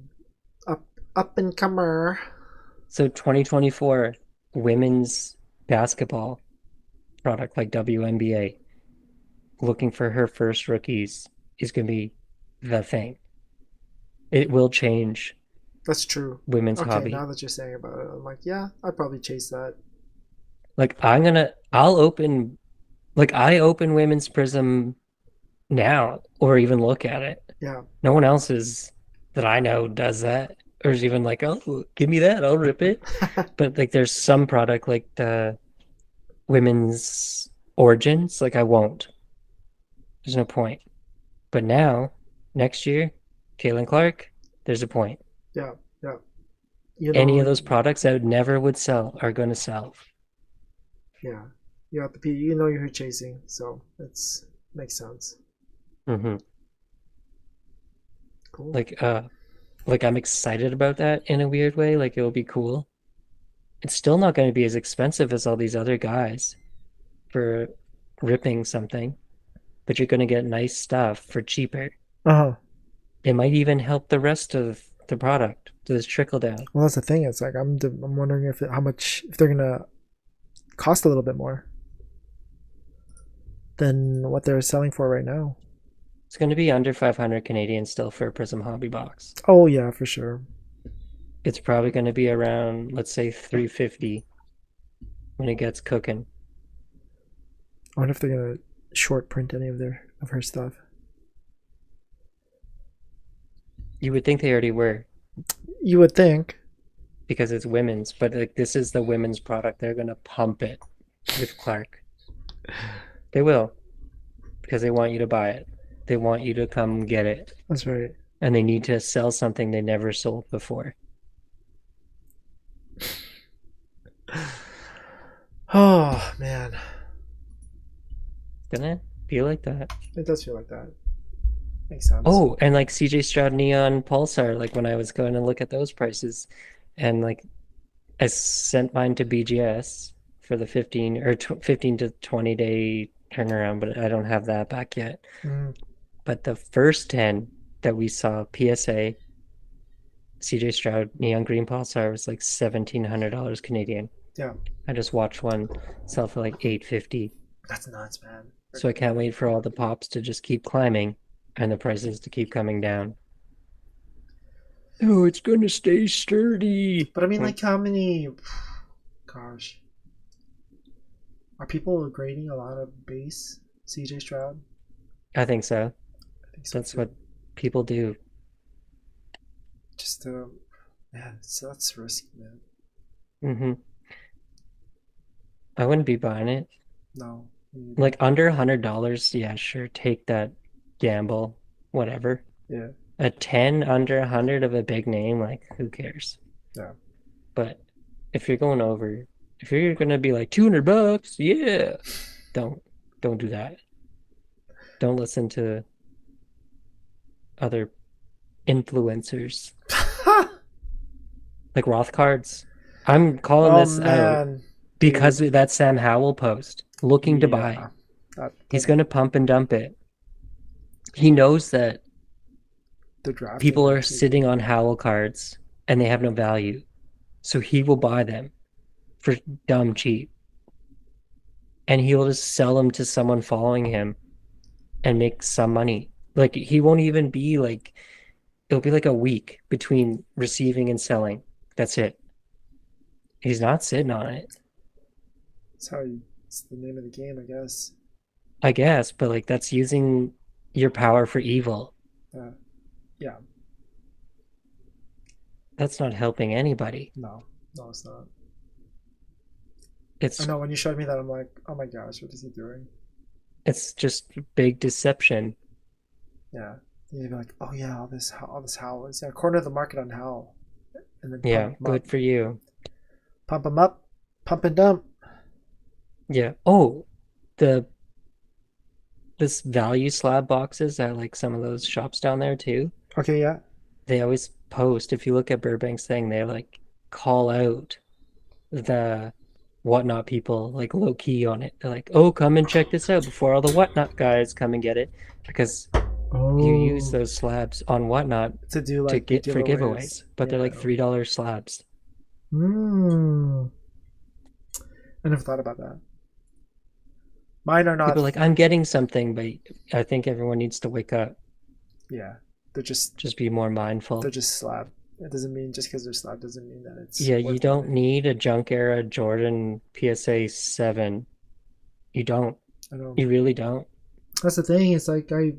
up up and comer. So 2024 women's basketball product like WNBA looking for her first rookies is going to be the thing. It will change That's true. women's Okay, hobby. now that you're saying about it, I'm like, yeah, I'd probably chase that. Like I'll open like I open Women's Prism now or even look at it. Yeah. No one else is that I know does that or is even like, oh, give me that, I'll rip it. But like there's some product like the women's origins, like I won't. There's no point. But now, next year, Caitlin Clark, there's a point. yeah, yeah. You Any know, of those products that never would sell are going to sell. yeah. You have to be. You know, you're chasing, so it's makes sense. Mm-hmm. Cool. Like I'm excited about that in a weird way. Like it'll be cool. It's still not going to be as expensive as all these other guys for ripping something, but you're going to get nice stuff for cheaper. Uh huh. It might even help the rest of the product. Does trickle down? Well, that's the thing. It's like I'm wondering how much if they're gonna cost a little bit more than what they're selling for right now. It's going to be under 500 Canadian still for a Prism Hobby box. Oh yeah, for sure. It's probably going to be around, let's say, 350 when it gets cooking. I wonder if they're gonna short print any of her stuff. You would think they already were You would think. because it's women's, but like this is the women's product. They're going to pump it with Clark. They will because they want you to buy it. They want you to come get it. That's right. And they need to sell something they never sold before. Oh man, Doesn't it feel like that? it does feel like that. Makes sense. Oh, and like CJ Stroud Neon Pulsar, like when I was going to look at those prices, and like I sent mine to BGS for the 15 to 20 day turnaround, but I don't have that back yet. Mm, But the first 10 that we saw, PSA, CJ Stroud Neon Green Pulsar was like $1,700 Canadian. yeah, I just watched one sell for like 850. that's nuts, man. So I can't wait for all the pops to just keep climbing and the prices to keep coming down. Oh, it's gonna stay sturdy. But I mean, like, how many? Gosh, are people grading a lot of base CJ Stroud? I think so. I think so That's too. what people do. Just man, so that's risky, man. Hmm. I wouldn't be buying it. No. Like under $100, yeah, sure, take that gamble, whatever. Yeah. A 10 under 100 of a big name, like who cares? Yeah. But if you're going over, if you're gonna be like $200, yeah, don't don't do that. Don't listen to other influencers like Roth cards. I'm calling Oh this out man, because dude. of that Sam Howell post looking to buy. Yeah. He's going to pump and dump it. He knows that the drafting people them are too. sitting on Howell cards and they have no value. So he will buy them for dumb cheap. And he will just sell them to someone following him and make some money. Like he won't even be like It'll be like a week between receiving and selling. That's it. He's not sitting on it, It's how you. It's the name of the game, I guess. I guess, but like that's using your power for evil. Uh, yeah. That's not helping anybody. No. No, it's not. I It's know when you showed me that, I'm like, oh my gosh, what is he doing? it's just big deception. Yeah. You'd be like, oh yeah, all this Hal is, yeah, corner the market on Hal, and then Yeah, good for you. pump him up, pump and dump. Yeah. Oh, the this value slab boxes at like some of those shops down there too. Okay, yeah. They always post, if you look at Burbank's thing, they like call out the whatnot people like low key on it. They're like, oh, come and check this out before all the whatnot guys come and get it. Because you use Oh, those slabs on whatnot to do to like the get for giveaways. giveaways, but they're Yeah. like $3 slabs. Hmm. I never thought about that. Mine are People not. are like, I'm getting something, but I think everyone needs to wake up, Yeah, they're just just be more they're mindful. just slab. It doesn't mean just because they're slab doesn't mean that it's Yeah, you worth don't anything. need a junk era Jordan PSA 7. You don't. I know. You really don't. That's the thing. It's like I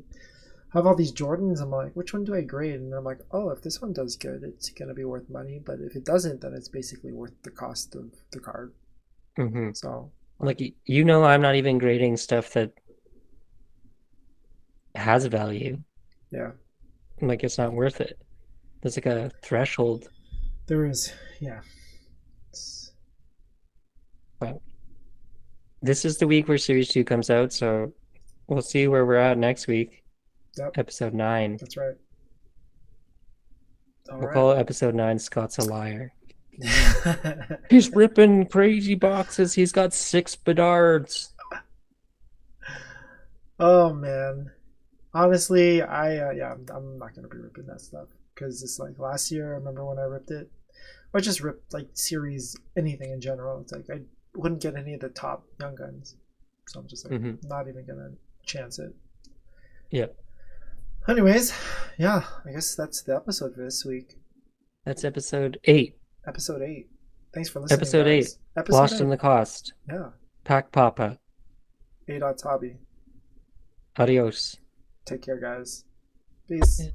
have all these Jordans. I'm like, which one do I grade? And I'm like, oh, if this one does good, it's gonna be worth money. But if it doesn't, then it's basically worth the cost of the card. Hmm. So like, Like, you know, I'm not even grading stuff that has value. yeah, Like, it's not worth it. There's like a threshold. there is. Yeah, it's, But this is the week where Series 2 comes out, so we'll see where we're at next week. yep, Episode 9. that's right. All We'll right. call it episode 9 Scott's a Liar. He's ripping crazy boxes. He's got 6 Bedards. Oh man, honestly, yeah, I'm not gonna be ripping that stuff because it's like last year. I remember when I ripped it. I just ripped like series anything in general. It's like I wouldn't get any of the top young guns, so I'm just like Hmm. not even gonna chance it. Yep. Anyways, yeah, I guess that's the episode for this week. That's episode 8. Episode 8. Thanks for listening, Episode 8. guys. Episode Lost in 8. the Cost. Yeah. Pack Papa. A. Hobby. Adios. Take care, guys. Peace. Yeah.